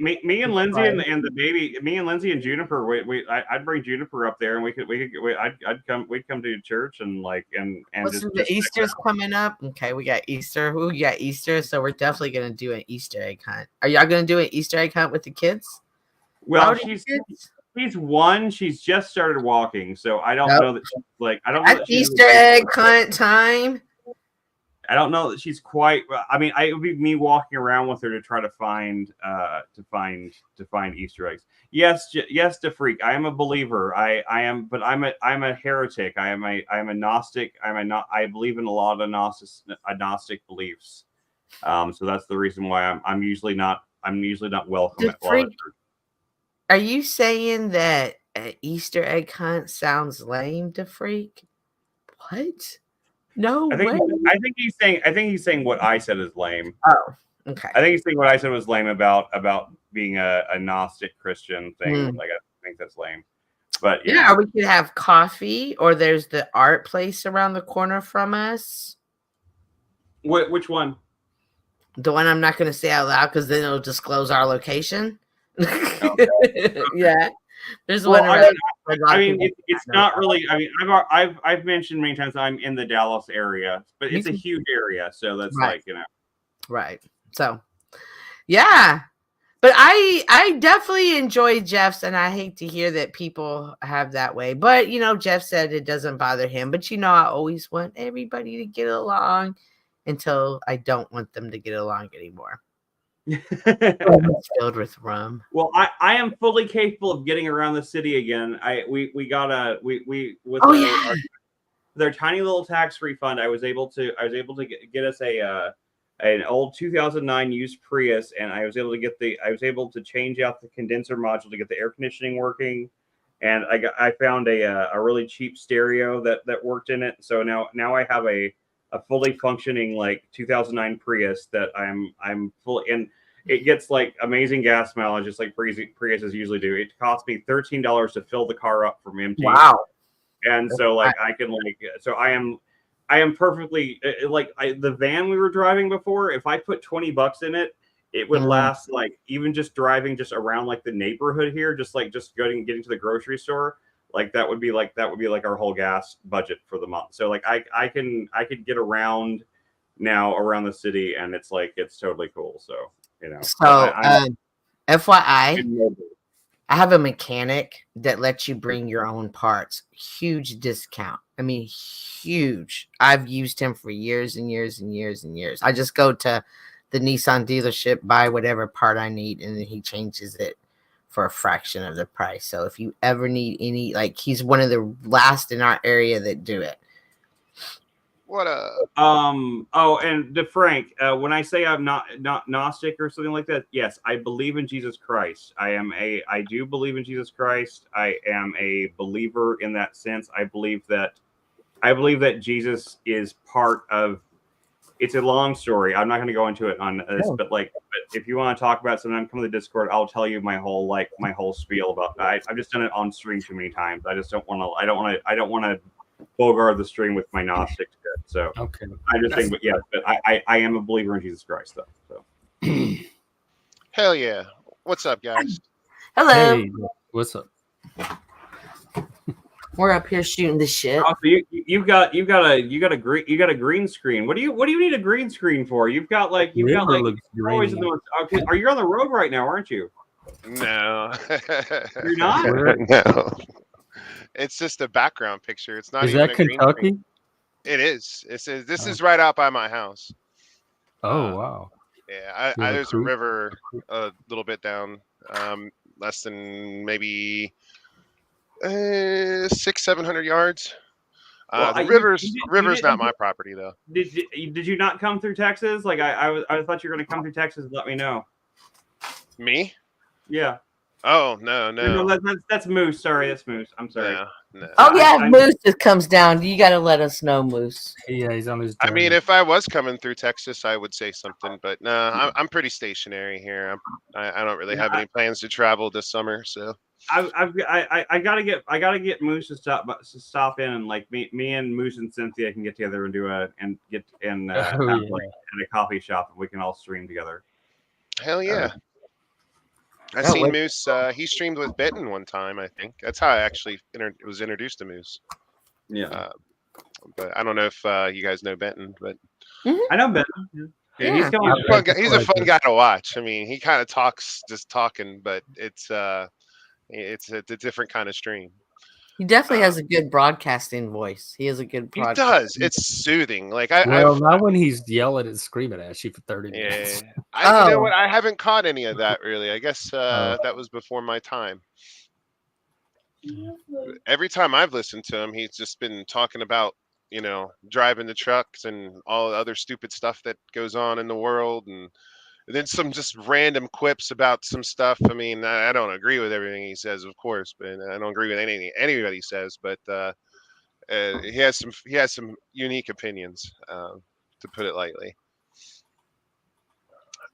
me and Lindsay and the baby, me and Lindsay and Juniper, I'd bring Juniper up there, and I'd come, we'd come to church and listen, just the Easter's coming up. Okay, we got Easter. Who got Easter? So we're definitely gonna do an Easter egg hunt. Are y'all gonna do an Easter egg hunt with the kids? Well, she's one. She's just started walking, so I don't know that she's like I don't know that she's Easter egg hunt time. I don't know that she's quite. I mean, it would be me walking around with her to try to find Easter eggs. Yes, to freak. I am a believer. I am, but I'm a heretic. I am a Gnostic. I believe in a lot of Gnostic beliefs. So that's the reason why I'm usually not welcome at a lot of church. Are you saying that an Easter egg hunt sounds lame to freak? What? No way. I think he's saying what I said is lame. Oh, okay. I think he's saying what I said was lame about being a Gnostic Christian thing. Like I think that's lame. But yeah, we could have coffee, or there's the art place around the corner from us. Which one? The one I'm not going to say out loud because then it'll disclose our location. Okay. Yeah. There's well, one. I mean, it's not really. I mean, I've mentioned many times I'm in the Dallas area, but it's a huge area, so that's right. like Right. So, yeah, but I definitely enjoy Jeff's, and I hate to hear that people have that way. But Jeff said it doesn't bother him. But I always want everybody to get along until I don't want them to get along anymore. It's filled with rum. Well, I am fully capable of getting around the city again. With their tiny little tax refund, I was able to get us an old 2009 used Prius, and I was able to change out the condenser module to get the air conditioning working, and I found a really cheap stereo that worked in it. So now I have a fully functioning like 2009 Prius that I'm fully in. It gets like amazing gas mileage, just like Priuses usually do. It cost me $13 to fill the car up from empty. Wow! And so like I can I am perfectly the van we were driving before. If I put $20 in it, it would last like even just driving just around like the neighborhood here, just getting to the grocery store. Like that would be like our whole gas budget for the month. So like I could get around now around the city, and it's totally cool. So So FYI, I have a mechanic that lets you bring your own parts. Huge discount. I mean, huge. I've used him for years and years and years and years. I just go to the Nissan dealership, buy whatever part I need, and then he changes it for a fraction of the price. So if you ever need any, he's one of the last in our area that do it. What and to Frank, when I say I'm not Gnostic or something like that, yes, I believe in Jesus Christ. I do believe in Jesus Christ. I am a believer in that sense. I believe that Jesus is part of. It's a long story. I'm not going to go into it on this, but if you want to talk about it sometime, come to the Discord. I'll tell you my whole spiel about that. I've just done it on stream too many times. I just don't want to. I don't want to bogart the stream with my Gnostic shit. So okay, I'm just saying, but yeah, but I am a believer in Jesus Christ, though. So hell yeah! What's up, guys? Hello. Hey, what's up? We're up here shooting the shit. Oh, so you got a green screen. What do you need a green screen for? You've got always in the. Okay, are you on the road right now? Aren't you? No, you're not. No, it's just a background picture. It's not. Is even that a green Kentucky? screen. It is. This is right out by my house. Oh wow. Yeah, there's a river a little bit down, less than maybe 600-700 yards. The river's not my property though. Did you not come through Texas? Like I thought you were going to come through Texas and let me know. Me? Yeah. Oh no. That's Moose. Sorry, that's Moose. I'm sorry. No. Oh yeah, Moose just comes down. You got to let us know, Moose. Yeah, he's on his journey. I mean, if I was coming through Texas, I would say something, but no, I'm pretty stationary here. I don't really have any plans to travel this summer, so. I gotta get Moose to stop in, and like me and Moose and Cynthia can get together and have, at a coffee shop, and we can all stream together. Hell yeah. I Oh, seen wait. Moose. He streamed with Bitten one time. I think that's how I actually was introduced to Moose. Yeah, But I don't know if you guys know Benton, but I know Ben. Yeah, he's Yeah. coming. he's a fun guy. He's a fun guy to watch. I mean, he kind of talks just talking, but it's a different kind of stream. He definitely has a good broadcasting voice. He has a good He broadcast. does. It's soothing. Like Well, I've not when he's yelling and screaming at you for 30 minutes. you know Oh. what? I haven't caught any of that really. I guess that was before my time. Every time I've listened to him, he's just been talking about, you know, driving the trucks and all the other stupid stuff that goes on in the world, and then some just random quips about some stuff. I mean, I don't agree with everything he says, of course, but I don't agree with anything anybody says. But he has some unique opinions, to put it lightly.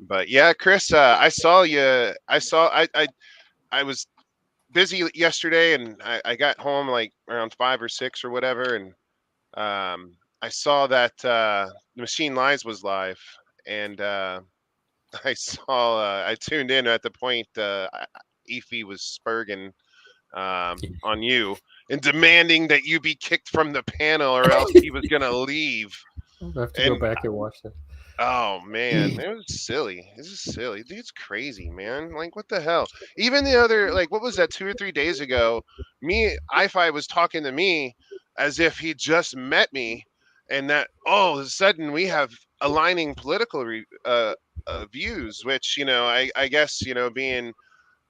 But yeah, Chris, I saw you. I was busy yesterday, and I got home like around 5 or 6 or whatever, and I saw that the Machine Lies was live, and I tuned in at the point Efi was spurging on you and demanding that you be kicked from the panel or else he was gonna leave. I have to go back and watch that. Oh man, it was silly. This is silly. Dude's crazy, man. Like what the hell? Even the other, like, what was that, 2 or 3 days ago? iFi was talking to me as if he just met me, and that all of a sudden we have aligning political views, which, you know, I guess, you know, being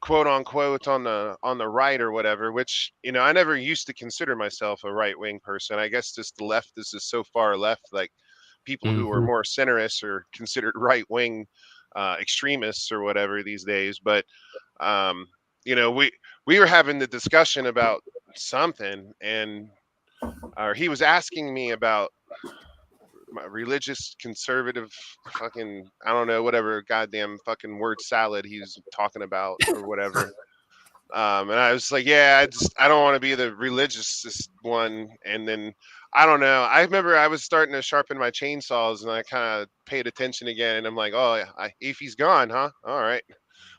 quote unquote on the right or whatever, which, you know, I never used to consider myself a right wing person. I guess just the left, this is so far left, like people who are more centrists are considered right wing extremists or whatever these days. But you know, we were having the discussion about something, and or he was asking me about my religious conservative fucking, I don't know, whatever goddamn fucking word salad he's talking about or whatever. And I was like, yeah, I don't want to be the religious one. And then I don't know. I remember I was starting to sharpen my chainsaws, and I kind of paid attention again, and I'm like, oh, Efi's gone, huh? All right,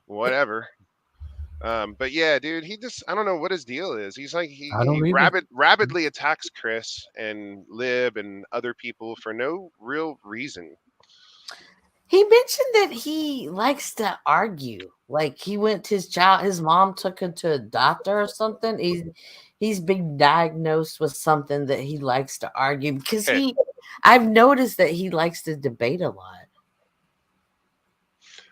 whatever. But yeah, dude, he just, I don't know what his deal is. He's like, he rabidly attacks Chris and Lib and other people for no real reason. He mentioned that he likes to argue. Like he went to his mom took him to a doctor or something. He's been diagnosed with something that he likes to argue because I've noticed that he likes to debate a lot.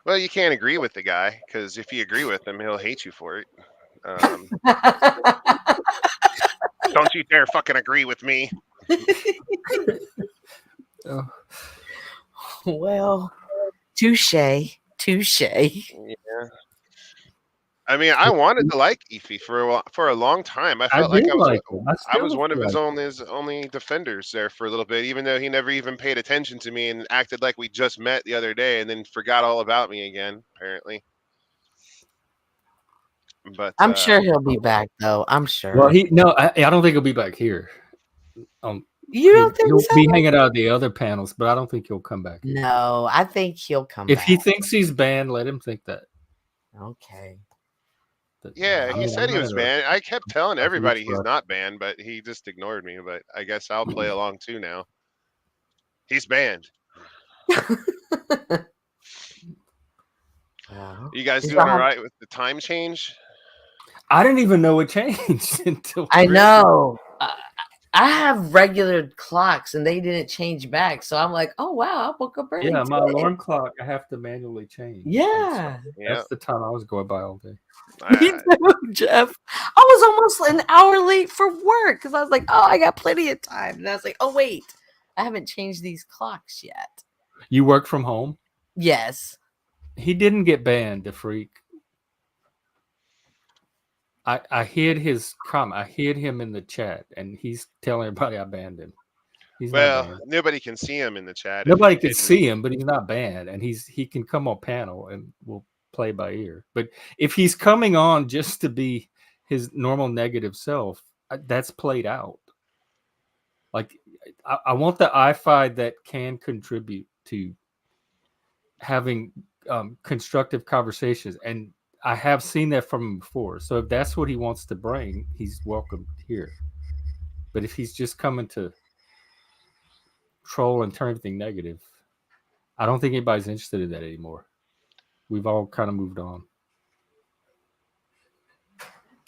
Well, you can't agree with the guy, because if you agree with him, he'll hate you for it. Don't you dare fucking agree with me. Oh. Well, touche. Yeah. I mean, I wanted to like Efi for a long time. I felt like I was one of his only defenders there for a little bit, even though he never even paid attention to me and acted like we just met the other day, and then forgot all about me again, apparently. But I'm sure he'll be back, though. I'm sure. Well, I don't think he'll be back here. You don't think he'll so? be hanging out at the other panels, but I don't think he'll come back here. No, I think he'll come if back. he thinks he's banned, let him think that. Okay. Yeah, he said he was banned. I kept telling everybody he's not banned, but he just ignored me. But I guess I'll play along too now. He's banned. You guys doing all right with the time change? I didn't even know it changed until I know. I have regular clocks and they didn't change back. So I'm like, oh, wow, I woke up early. Yeah, my alarm clock, I have to manually change. Yeah. That's the time I was going by all day. Me too, Jeff. I was almost an hour late for work because I was like, oh, I got plenty of time. And I was like, oh, wait, I haven't changed these clocks yet. You work from home? Yes. He didn't get banned, the freak. I hid his comment. I hid him in the chat, and he's telling everybody I banned him. He's well, nobody can see him in the chat. Nobody can see him, but he's not banned, and he can come on panel, and we'll play by ear. But if he's coming on just to be his normal negative self, that's played out. Like I want the iFi that can contribute to having constructive conversations, and I have seen that from him before. So if that's what he wants to bring, he's welcome here. But if he's just coming to troll and turn everything negative, I don't think anybody's interested in that anymore. We've all kind of moved on.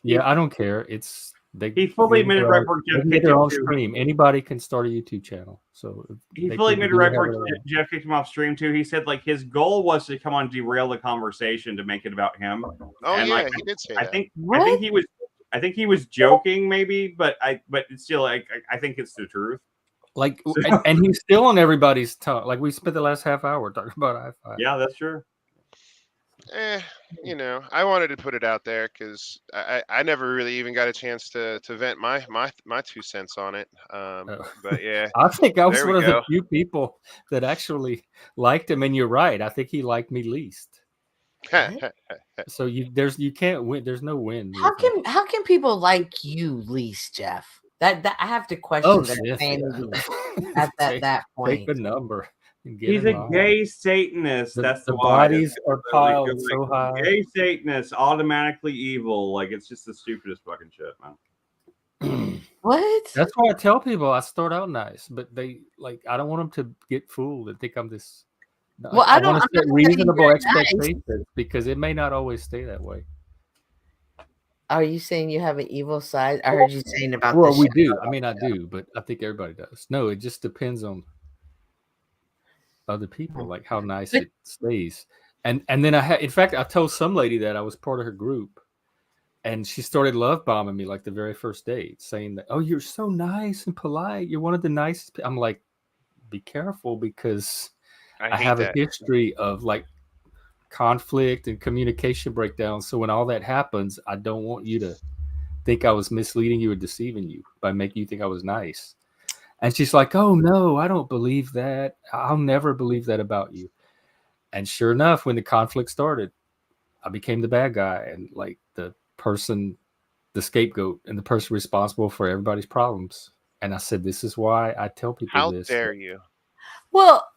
Yeah, I don't care. It's he fully admitted right before Jeff kicked their own stream. Anybody can start a YouTube channel. So he fully admitted right before Jeff kicked him off stream too. He said like his goal was to come on, derail the conversation to make it about him. Oh and, yeah, like, he did say I that. think he was joking maybe, but it's still like I think it's the truth. Like, and he's still on everybody's tongue. Like we spent the last half hour talking about i5. Yeah, that's true. You know, I wanted to put it out there because I never really even got a chance to vent my 2 cents on it. But yeah, I think I was there one we of go. the few people that actually liked him, and you're right. I think he liked me least. So you can't win. There's no win. How can people like you least, Jeff? That I have to question that sanity at that point. Take the number. He's a gay Satanist. That's the why. bodies are piled so high. Gay Satanists automatically evil. Like it's just the stupidest fucking shit, man. What? That's why I tell people I start out nice, but they like I don't want them to get fooled and think I'm this. Well, I want to set reasonable expectations nice. Because it may not always stay that way. Are you saying you have an evil side? I heard you saying about. Well, we do. I mean, I do, but I think everybody does. No, it just depends on other people, like how nice it stays. And then in fact, I told some lady that I was part of her group, and she started love bombing me like the very first date, saying that, "Oh, you're so nice and polite. You're one of the nicest." I'm like, be careful because I have a history of like conflict and communication breakdowns. So when all that happens, I don't want you to think I was misleading you or deceiving you by making you think I was nice. And she's like, "Oh no, I don't believe that. I'll never believe that about you." And sure enough, when the conflict started, I became the bad guy and like the scapegoat and the person responsible for everybody's problems. And I said, this is why I tell people this. How dare you? Well,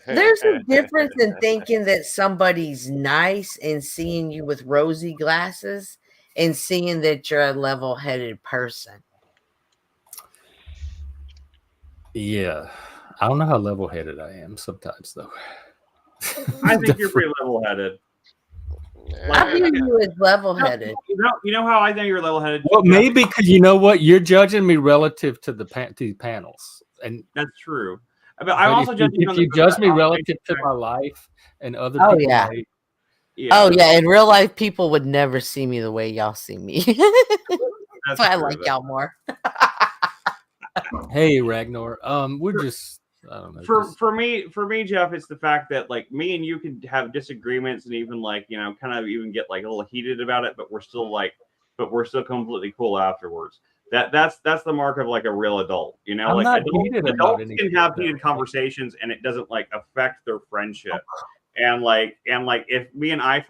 there's a difference in thinking that somebody's nice and seeing you with rosy glasses and seeing that you're a level-headed person. Yeah. I don't know how level-headed I am sometimes, though. I think you're pretty level-headed. I view you as level-headed. You know how I think you're level-headed? Well, maybe because you know what? You're judging me relative to the panels. And that's true. But I'm also judging if you judge me relative to my life and other people. Yeah. Oh, yeah. In real life, people would never see me the way y'all see me. That's why I like y'all more. Hey, Ragnar. We're just I don't know. For me, Jeff, it's the fact that like me and you can have disagreements and even like, you know, kind of even get like a little heated about it, but we're still completely cool afterwards. That's the mark of like a real adult, you know. Like adults can have heated conversations and it doesn't like affect their friendship. And like if me and as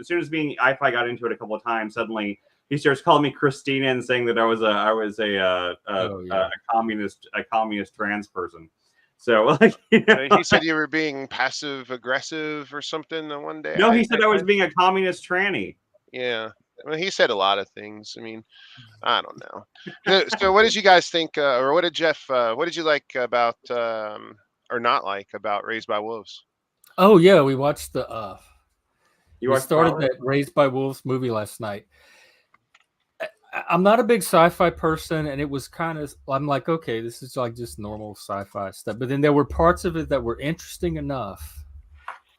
soon as me and I-Fi got into it a couple of times, suddenly he starts calling me Christina and saying that I was a communist trans person. So like, you know, he said you were being passive aggressive or something one day. No, he said I was being a communist tranny. Yeah. Well, he said a lot of things. I mean, I don't know. So what did you guys think, or what did Jeff, what did you like about, or not like about Raised by Wolves? Oh, yeah, we watched the, we started that Raised by Wolves movie last night. I'm not a big sci-fi person, and it was kind of, I'm like, okay, this is like just normal sci-fi stuff. But then there were parts of it that were interesting enough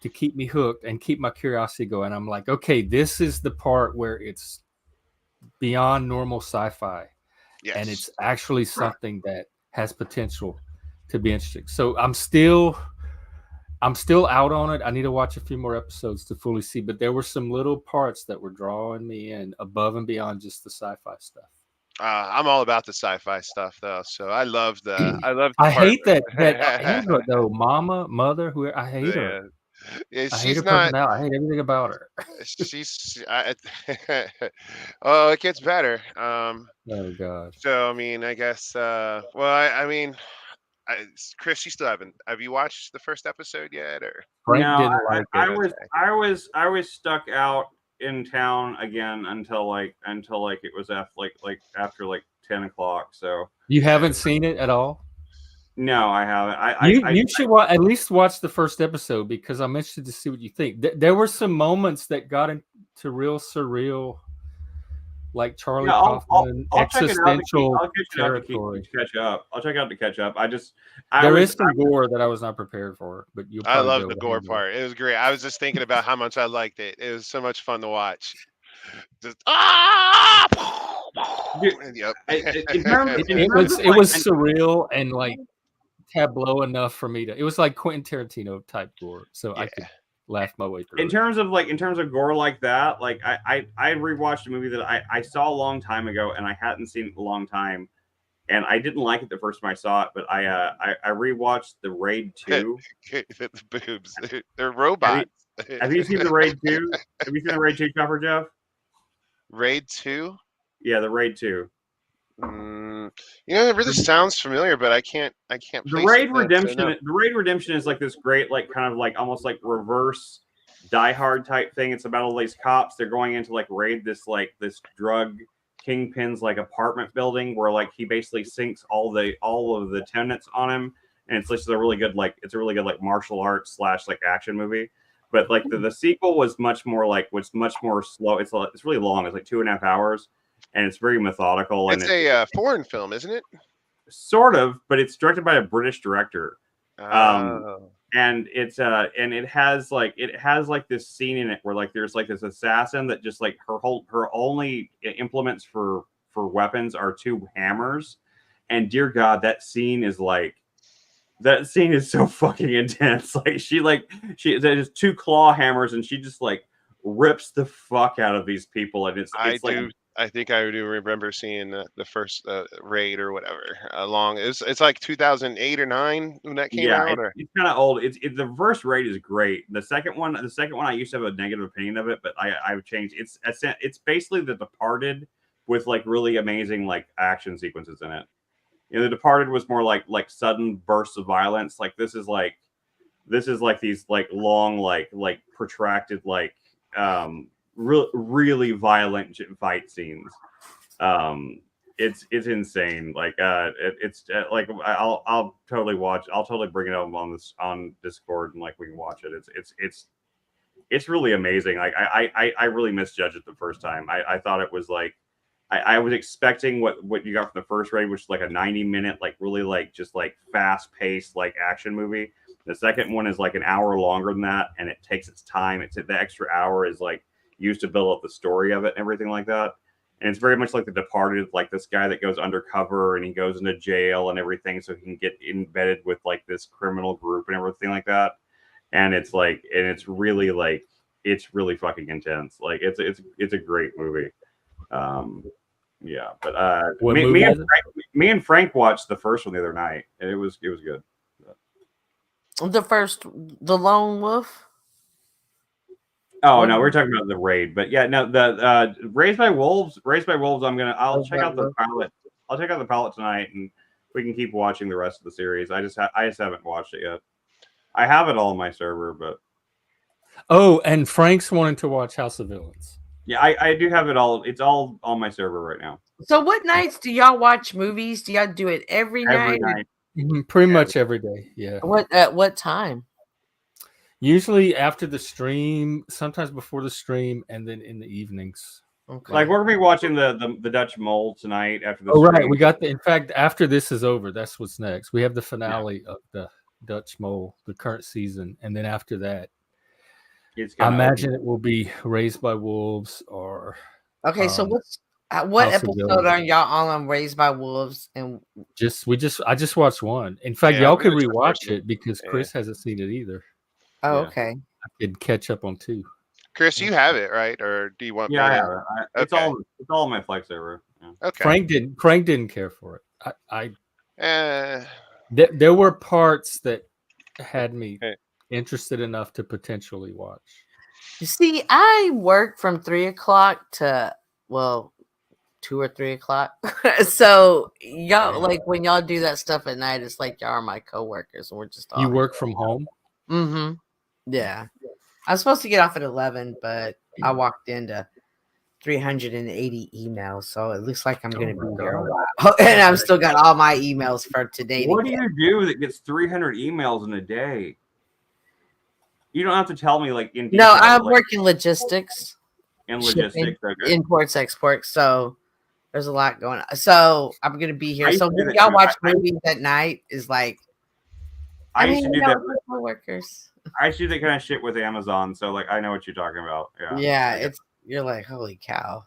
to keep me hooked and keep my curiosity going. I'm like, okay, this is the part where it's beyond normal sci-fi. Yes. And it's actually something that has potential to be interesting. So I'm still out on it. I need to watch a few more episodes to fully see, but there were some little parts that were drawing me in above and beyond just the sci-fi stuff. I'm all about the sci-fi stuff though. So I hate that Android though, mother, who I hate her. Yeah, I hate her personality. I hate everything about her. Oh, it gets better. Oh God. So I mean, I guess. Well, I mean, Chris, you still haven't. Have you watched the first episode yet, or? Frank No, didn't like I it. I was stuck out in town again until it was after 10 o'clock. So You haven't seen it at all? no, I haven't. You should at least watch the first episode because I'm interested to see what you think. There were some moments that got into real surreal, like Charlie Kaufman, existential territory. Catch up. I'll check out to catch up. There is some gore that I was not prepared for, but you'll I probably love the gore part. It was great. I was just thinking about how much I liked it. It was so much fun to watch. Just Yep. It was surreal and like tableau enough for me to. It was like Quentin Tarantino type gore, so I could laugh my way through. In terms of gore like that, like I rewatched a movie that I saw a long time ago and I hadn't seen it in a long time, and I didn't like it the first time I saw it, but I rewatched The Raid 2. The boobs, they're robots. Have you seen The Raid 2? Have you seen The Raid 2, ChopperJeff? Raid 2? Yeah, The Raid 2. It really sounds familiar, but I can't. The Raid Redemption. The Raid Redemption is like this great, like kind of like almost like reverse Die Hard type thing. It's about all these cops. They're going into like raid this drug kingpin's like apartment building where like he basically sinks all of the tenants on him, and it's just a really good like martial arts / like action movie. But like the sequel was much more slow. It's really long. It's like 2.5 hours. And it's very methodical. It's a foreign film, isn't it? Sort of, but it's directed by a British director. Oh. And it has this scene in it where like there's like this assassin that just like her only implements for weapons are 2 hammers. And dear God, that scene is so fucking intense. Like she there's 2 claw hammers and she just like rips the fuck out of these people. And I think I do remember seeing the first Raid or whatever. It's like 2008 or 9 when that came out. It's kind of old. The first Raid is great. The second one I used to have a negative opinion of it, but I've changed. It's basically The Departed with like really amazing like action sequences in it. The Departed was more like sudden bursts of violence. Like this is like these like long like protracted like really violent fight scenes. It's insane. Like like I'll totally watch. I'll totally bring it up on Discord and like we can watch it. It's really amazing. Like I really misjudged it the first time. I thought it was like I was expecting what you got from the first Raid, which is like a 90-minute like really like just like fast paced like action movie. The second one is like an hour longer than that, and it takes its time. The extra hour is like used to build up the story of it and everything like that. And it's very much like The Departed, like this guy that goes undercover and he goes into jail and everything so he can get embedded with like this criminal group and everything like that. And it's really fucking intense. Like it's a great movie. But me and Frank watched the first one the other night and it was good. The Lone Wolf. Oh no, we're talking about the Raid, but yeah, no, the Raised by Wolves. I'll check out the pilot. I'll check out the pilot tonight, and we can keep watching the rest of the series. I just haven't watched it yet. I have it all on my server, but and Frank's wanting to watch House of Villains. Yeah, I do have it all. It's all on my server right now. So what nights do y'all watch movies? Do y'all do it every night? Pretty much every day. Yeah. At what time? Usually after the stream, sometimes before the stream, and then in the evenings. Okay. Like we're gonna be watching the Dutch Mole tonight after the. Oh right, we got in fact, after this is over, that's what's next. We have the finale of the Dutch Mole, the current season, and then after that, I imagine it will be Raised by Wolves or. Okay, so what episode are y'all on Raised by Wolves? And I just watched one. In fact, y'all could rewatch it because Chris hasn't seen it either. Oh, okay. I could catch up on 2. Chris, you have it, right? Or do you want? Yeah, I have it. It's all on my Flex server. Yeah. Okay. Frank didn't care for it. There were parts that had me interested enough to potentially watch. You see, I work from 3 o'clock to 2 or 3 o'clock. So y'all, like when y'all do that stuff at night, it's like y'all are my coworkers, and we're just all. You work from home? Mm-hmm. Yeah, I was supposed to get off at 11, but I walked into 380 emails, so it looks like I'm going to be here a while. And I've still got all my emails for today. What do you do that gets 300 emails in a day? You don't have to tell me like in detail. No, I'm like, working logistics. in Shipping, logistics. Okay. imports, exports. So there's a lot going on. So I'm going to be here. So when y'all watch movies at night is like, I used to do that. Coworkers. I used to do that kind of shit with Amazon. So like, I know what you're talking about. Yeah, you're like, holy cow.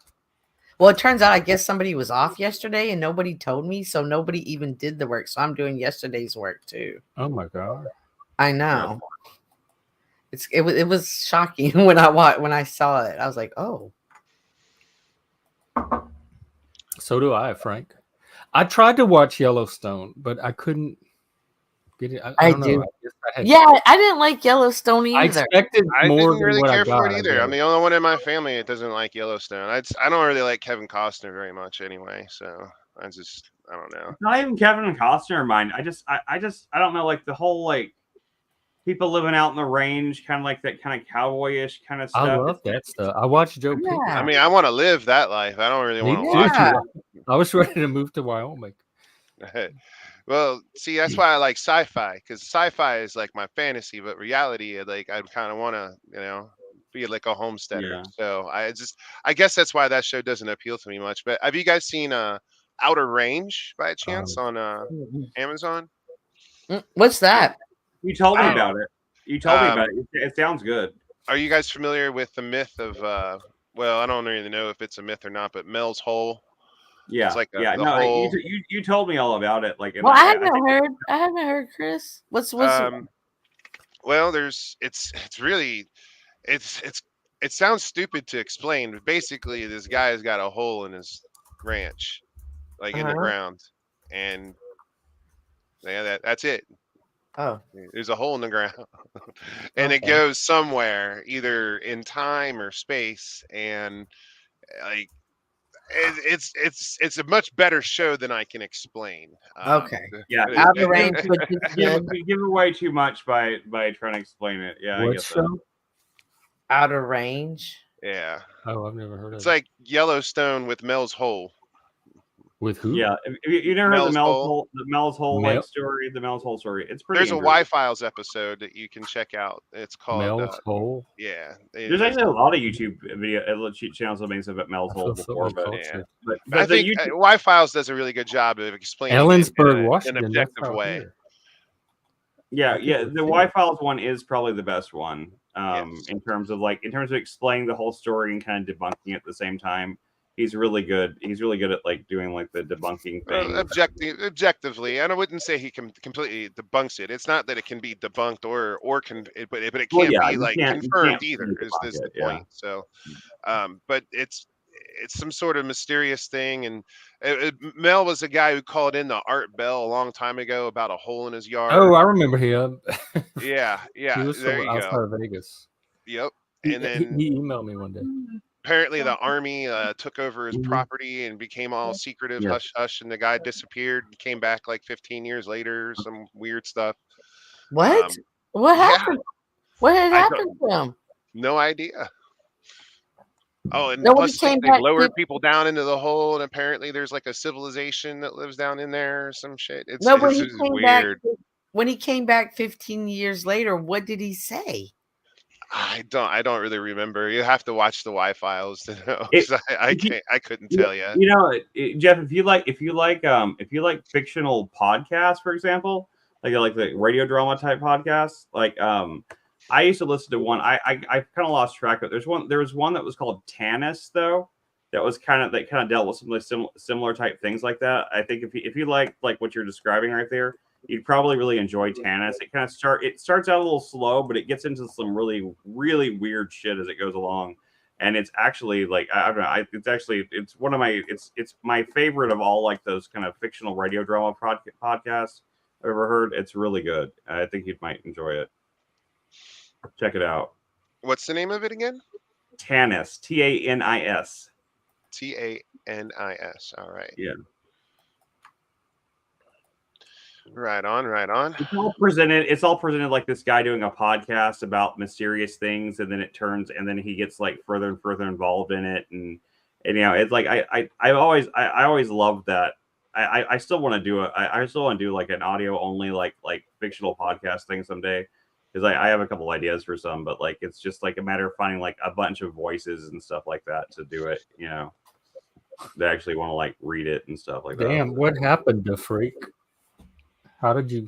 Well, it turns out I guess somebody was off yesterday and nobody told me, so nobody even did the work. So I'm doing yesterday's work too. Oh my god! I know. It was shocking when I saw it. I was like, oh. So do I, Frank. I tried to watch Yellowstone, but I couldn't get it. I don't know. I didn't like Yellowstone either. I expected more than really what care I got, for it either. I'm the only one in my family that doesn't like Yellowstone. I don't really like Kevin Costner very much anyway, so I don't know. It's not even Kevin Costner mine. I don't know, like the whole like people living out in the range, kind of like that kind of cowboyish kind of stuff. I love that stuff. I watched Joe Pickett. I mean, I want to live that life. I don't really want to watch it. I was ready to move to Wyoming. Well, see, that's why I like sci-fi, because sci-fi is like my fantasy, but reality, like I kind of want to, be like a homesteader. Yeah. So I guess that's why that show doesn't appeal to me much. But have you guys seen Outer Range by chance on Amazon? What's that? You told me about it. You told me about it. It sounds good. Are you guys familiar with the myth of? Well, I don't really know if it's a myth or not, but Mel's Hole. Yeah, it's like whole... you told me all about it. Like, well, I haven't heard, Chris. What's well, it sounds stupid to explain, but basically, this guy's got a hole in his ranch, like in the ground, and that's it. Oh, there's a hole in the ground, and it goes somewhere, either in time or space, and like. It's a much better show than I can explain. Okay. Yeah. Outer Range would be good. You give away too much by trying to explain it. Yeah. What show? Outer Range. Yeah. Oh, I've never heard of it. It's like Yellowstone with Mel's Hole. With who? Yeah. You never heard the Mel's Hole like story? The Mel's Hole story. It's pretty. There's a Y-Files episode that you can check out. It's called Mel's Hole. Yeah. There's actually a lot of YouTube channels that make stuff about Mel's Hole before, but I think Y-Files does a really good job of explaining Ellensburg, it Washington, in an objective way. Yeah. The Y-Files one is probably the best one. In terms of explaining the whole story and kind of debunking it at the same time. He's really good. He's really good at like doing like the debunking thing. Objectively, and I wouldn't say he can completely debunks it. It's not that it can be debunked but it can't be like confirmed either. Is the point? So, but it's some sort of mysterious thing. And Mel was a guy who called in the Art Bell a long time ago about a hole in his yard. Oh, I remember him. yeah. He was from outside of Vegas. Yep. And then he emailed me one day. Apparently the army took over his property and became all secretive, hush hush, and the guy disappeared and came back like 15 years later, some weird stuff. What? What happened? What had happened to him? No idea. Oh, and plus they lowered people down into the hole, and apparently there's like a civilization that lives down in there or some shit. It's weird. When he came back 15 years later, what did he say? I don't really remember. You have to watch the Y-Files to know. I couldn't tell you. Jeff, if you like fictional podcasts, for example, like the radio drama type podcasts, like I used to listen to one. I kind of lost track of it. There was one that was called Tanis, though. That kind of dealt with some similar type things like that. I think if you like what you're describing right there, you'd probably really enjoy Tanis. It starts out a little slow, but it gets into some really, really weird shit as it goes along. And it's actually like, I don't know. It's one of it's my favorite of all like those kind of fictional radio drama podcasts I've ever heard. It's really good. I think you might enjoy it. Check it out. What's the name of it again? Tanis, Tanis. TANIS. All right. Yeah. Right on, right on. It's all presented like this guy doing a podcast about mysterious things, and then he gets like further and further involved in it, and it's like I always loved that. I still want to do it. I still want to do like an audio only like fictional podcast thing someday, because I have a couple ideas for some, but like it's just like a matter of finding like a bunch of voices and stuff like that to do it. They actually want to like read it and stuff like that. Damn, what happened to Freak? How did you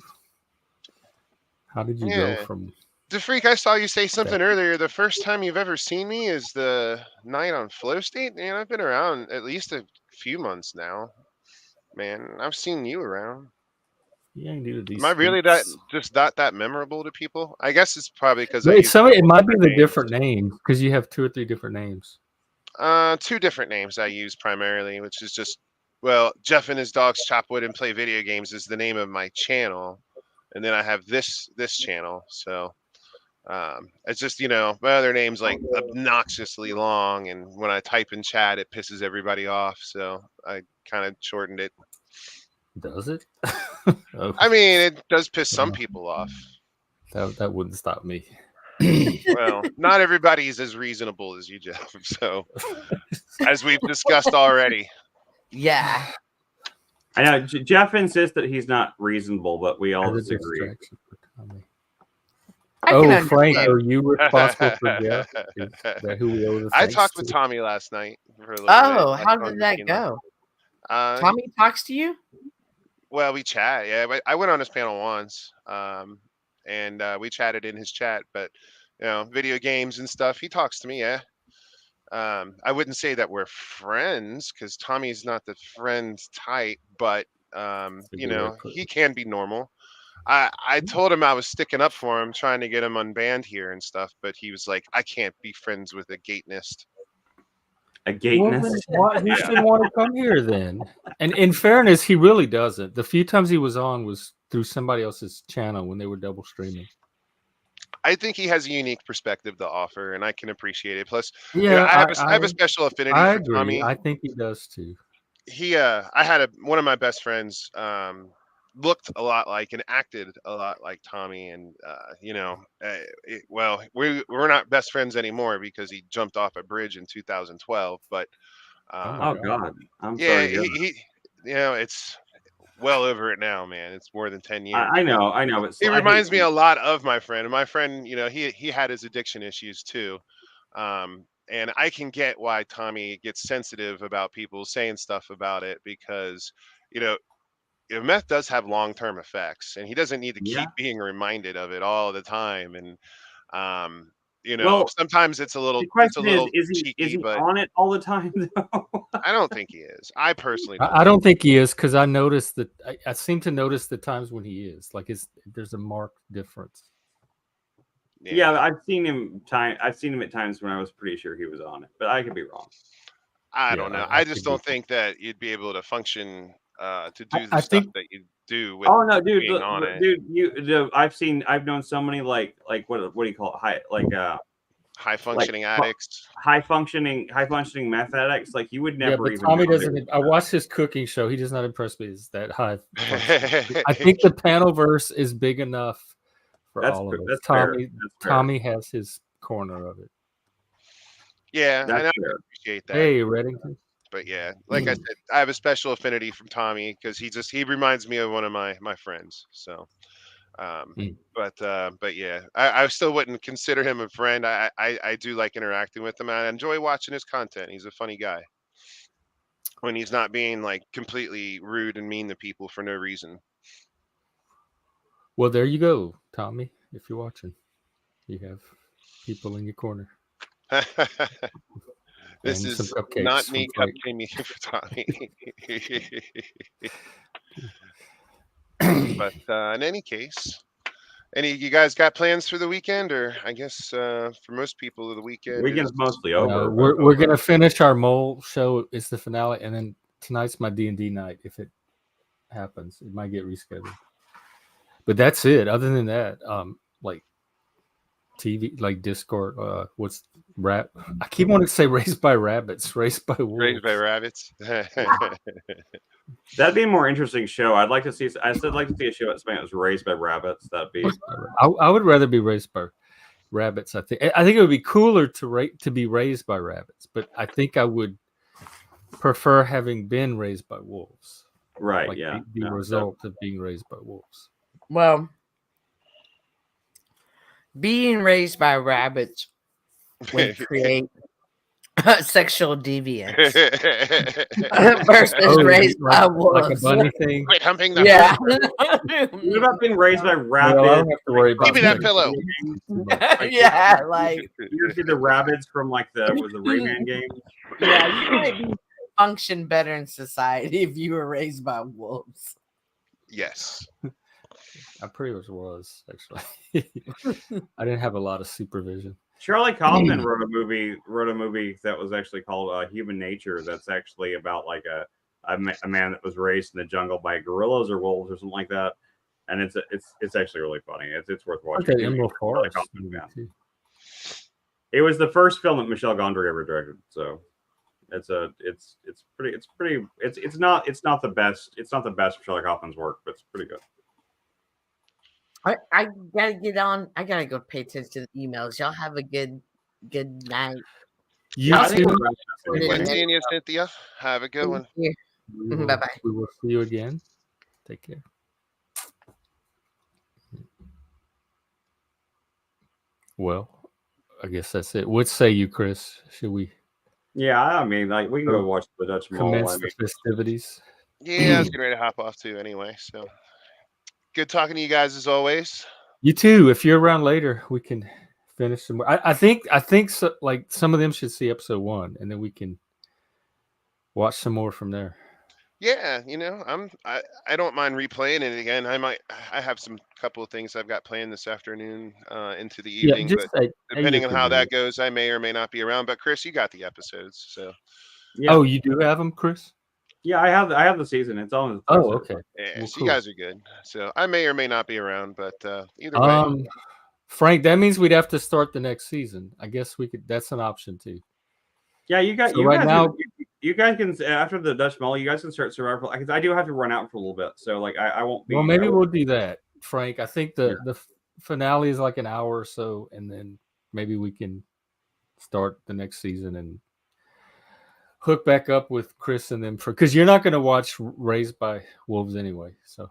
go from The Freak? I saw you say something earlier. The first time you've ever seen me is the night on Flow State. Man, I've been around at least a few months now. Man, I've seen you around. Am I really that memorable to people? I guess it's probably because it might be the different name, because you have 2 or 3 different names. 2 different names I use primarily, which is just, well, Jeff and his dogs chop wood and play video games is the name of my channel, and then I have this channel. So it's just, my other name's like obnoxiously long, and when I type in chat, it pisses everybody off. So I kind of shortened it. Does it? Okay. I mean, it does piss some people off. That wouldn't stop me. Well, not everybody's as reasonable as you, Jeff. So, as we've discussed already. Yeah. I know Jeff insists that he's not reasonable, but we all disagree. Frank, are you responsible for Jeff? Is that who we owe the I thanks talked with to? Tommy last night. For a little bit. How did that go? Tommy talks to you? Well, we chat. Yeah, but I went on his panel once, and we chatted in his chat. But video games and stuff. He talks to me. Yeah. I wouldn't say that we're friends, because Tommy's not the friend type, but he can be normal. I told him I was sticking up for him, trying to get him unbanned here and stuff, but he was like, I can't be friends with a gatenist. A gatenist? Well, he shouldn't want to come here then. And in fairness, he really doesn't. The few times he was on was through somebody else's channel when they were double streaming. I think he has a unique perspective to offer, and I can appreciate it. Plus, yeah, I have a special affinity for agree. Tommy. I think he does too. I had one of my best friends looked a lot like and acted a lot like Tommy, and we're not best friends anymore because he jumped off a bridge in 2012. But oh God, I'm sorry. He it's well over it now, man. It's more than 10 years. I know. But he reminds me a lot of my friend. And my friend, he had his addiction issues too. And I can get why Tommy gets sensitive about people saying stuff about it, because, meth does have long-term effects, and he doesn't need to keep being reminded of it all the time. And, sometimes it's a little, is he on it all the time though? I don't think he is. I personally I don't think he is, because I noticed that I seem to notice the times when he is like there's a marked difference. Yeah, I've seen him at times when I was pretty sure he was on it, but I could be wrong. I don't know. I just don't think that you'd be able to function to do the stuff that you do with being on it. Dude, I've known so many like what do you call it? High functioning addicts. High functioning meth addicts. Like, you would never even. Tommy doesn't. I watched his cooking show. He does not impress me as that high. I think the panelverse is big enough for all of us. Tommy has his corner of it. Yeah, I appreciate that. Hey, Reddington. But yeah, like I said, I have a special affinity from Tommy because he reminds me of one of my friends. So, but yeah, I still wouldn't consider him a friend. I do like interacting with him. I enjoy watching his content. He's a funny guy when he's not being like completely rude and mean to people for no reason. Well, there you go, Tommy. If you're watching, you have people in your corner. This is not me cupcakes for Tommy. But in any case, you guys got plans for the weekend? Or I guess for most people, the weekend's mostly over. We're gonna finish our mole show. It's the finale, and then tonight's my D&D night. If it happens, it might get rescheduled. But that's it. Other than that, TV, like Discord. What's rap? I keep wanting to say raised by rabbits, raised by wolves. Raised by rabbits. That'd be a more interesting show. I'd like to see. I said like to see a show that was raised by rabbits. That'd be. I would rather be raised by rabbits. I think it would be cooler to be raised by rabbits, but I think I would prefer having been raised by wolves. Right. Like yeah. the result of being raised by wolves. Well, being raised by rabbits would create sexual deviance versus raised by wolves. Like a bunny thing. Quit humping the Yeah. What about being raised by Well, I rabbits? don't have to worry about Give me that pillow. Yeah, like You see the rabbits from like the Rayman game. yeah, you might function better in society if you were raised by wolves. Yes. I pretty much was actually. I didn't have a lot of supervision. Charlie Kaufman wrote a movie that was actually called Human Nature. That's actually about like a man that was raised in the jungle by gorillas or wolves or something like that. And it's actually really funny. It's worth watching. Okay, Emerald Forest. It was the first film that Michel Gondry ever directed. So it's not the best. It's not the best of Charlie Kaufman's work, but it's pretty good. I gotta get on. I gotta go pay attention to the emails. Y'all have a good night. You I think too. we're Good seeing you, Cynthia. Have a good one. Bye-bye. We will see you again. Take care. Well, I guess that's it. What say you, Chris? Should we Yeah, I mean, like we can go watch the Dutch Mall. commence the festivities? Yeah, I was getting ready to hop off too anyway. So good talking to you guys as always. You too. If you're around later, we can finish some more. I think so, like some of them should see episode 1, and then we can watch some more from there. Yeah, I don't mind replaying it again. I have some couple of things I've got planned this afternoon into the evening, but depending on how that goes, I may or may not be around. But Chris, you got the episodes, so Yeah. Oh, you do have them, Chris? Yeah, I have the season. It's on. Oh, okay. yeah, Well, so cool. you guys are good. So I may or may not be around, but either way, Frank, that means we'd have to start the next season. I guess we could. That's an option too. Yeah, you got. So you right guys now- can, you guys can after the Dutch Mall. You guys can start Survivor because I do have to run out for a little bit. So like I won't be. Well, maybe we'll do that, Frank. I think the finale is like an hour or so, and then maybe we can start the next season and hook back up with Chris and them because you're not going to watch Raised by Wolves anyway. So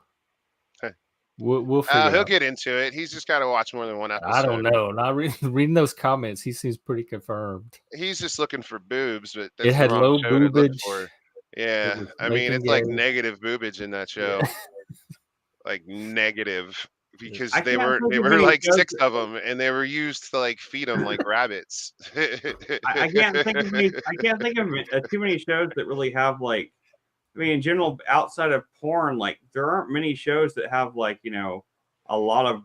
we'll figure. he'll get into it. He's just got to watch more than one episode. I don't know. Not reading those comments, he seems pretty confirmed. He's just looking for boobs, but that's It had the wrong low show to look boobage. for. Yeah, was I mean, making it's like gay. negative boobage in that show. Like negative because I they can't were think of any like shows 6 of them, and they were used to like feed them like rabbits. I can't think of too many shows that really have like. I mean, in general, outside of porn, like there aren't many shows that have like a lot of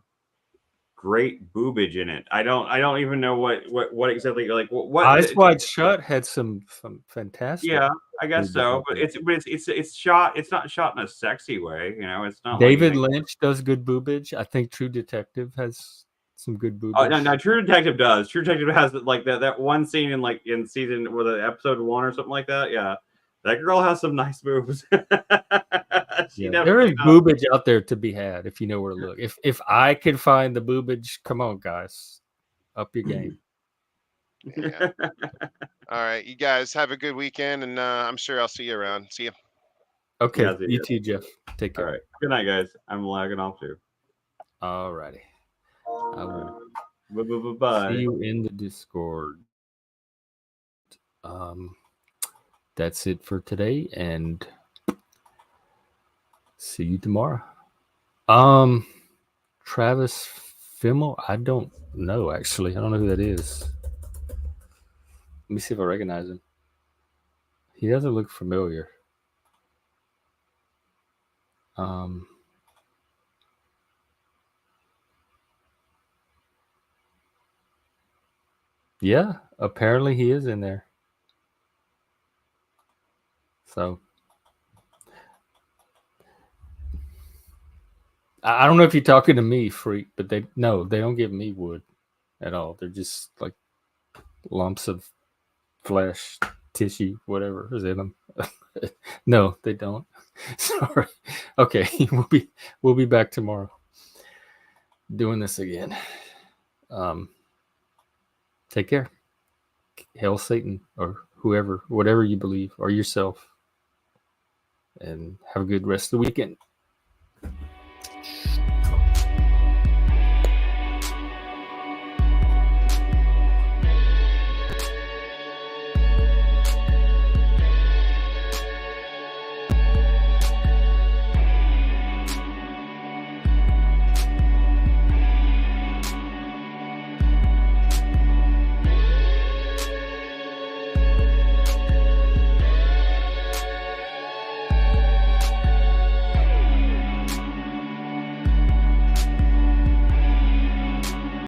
great boobage in it. I don't even know what exactly like what Eyes Wide Shut had some fantastic. Yeah, I guess so. But boobage. it's shot. It's not shot in a sexy way. It's not. David like, Lynch does good boobage. I think True Detective has some good boobage. Oh no, True Detective does. True Detective has like that one scene in season or the episode 1 or something like that. Yeah, that girl has some nice boobs. There is boobage out there to be had if you know where to look. If I could find the boobage, come on, guys, up your game. Yeah. All right, you guys have a good weekend, and I'm sure I'll see you around. See you. Okay, Yeah, you too, Jeff. Take care. All right. Good night, guys. I'm lagging off too. All righty. I will Bye. see you in the Discord. That's it for today, and see you tomorrow. Travis Fimmel, I don't know actually. I don't know who that is. Let me see if I recognize him. He doesn't look familiar. Yeah, apparently he is in there. So I don't know if you're talking to me, freak, but they don't give me wood. at all. They're just like lumps of flesh, tissue, whatever is in them. No, they don't. Sorry. Okay, we'll be back tomorrow doing this again. Take care. Hail Satan or whoever, whatever you believe, or yourself. And have a good rest of the weekend.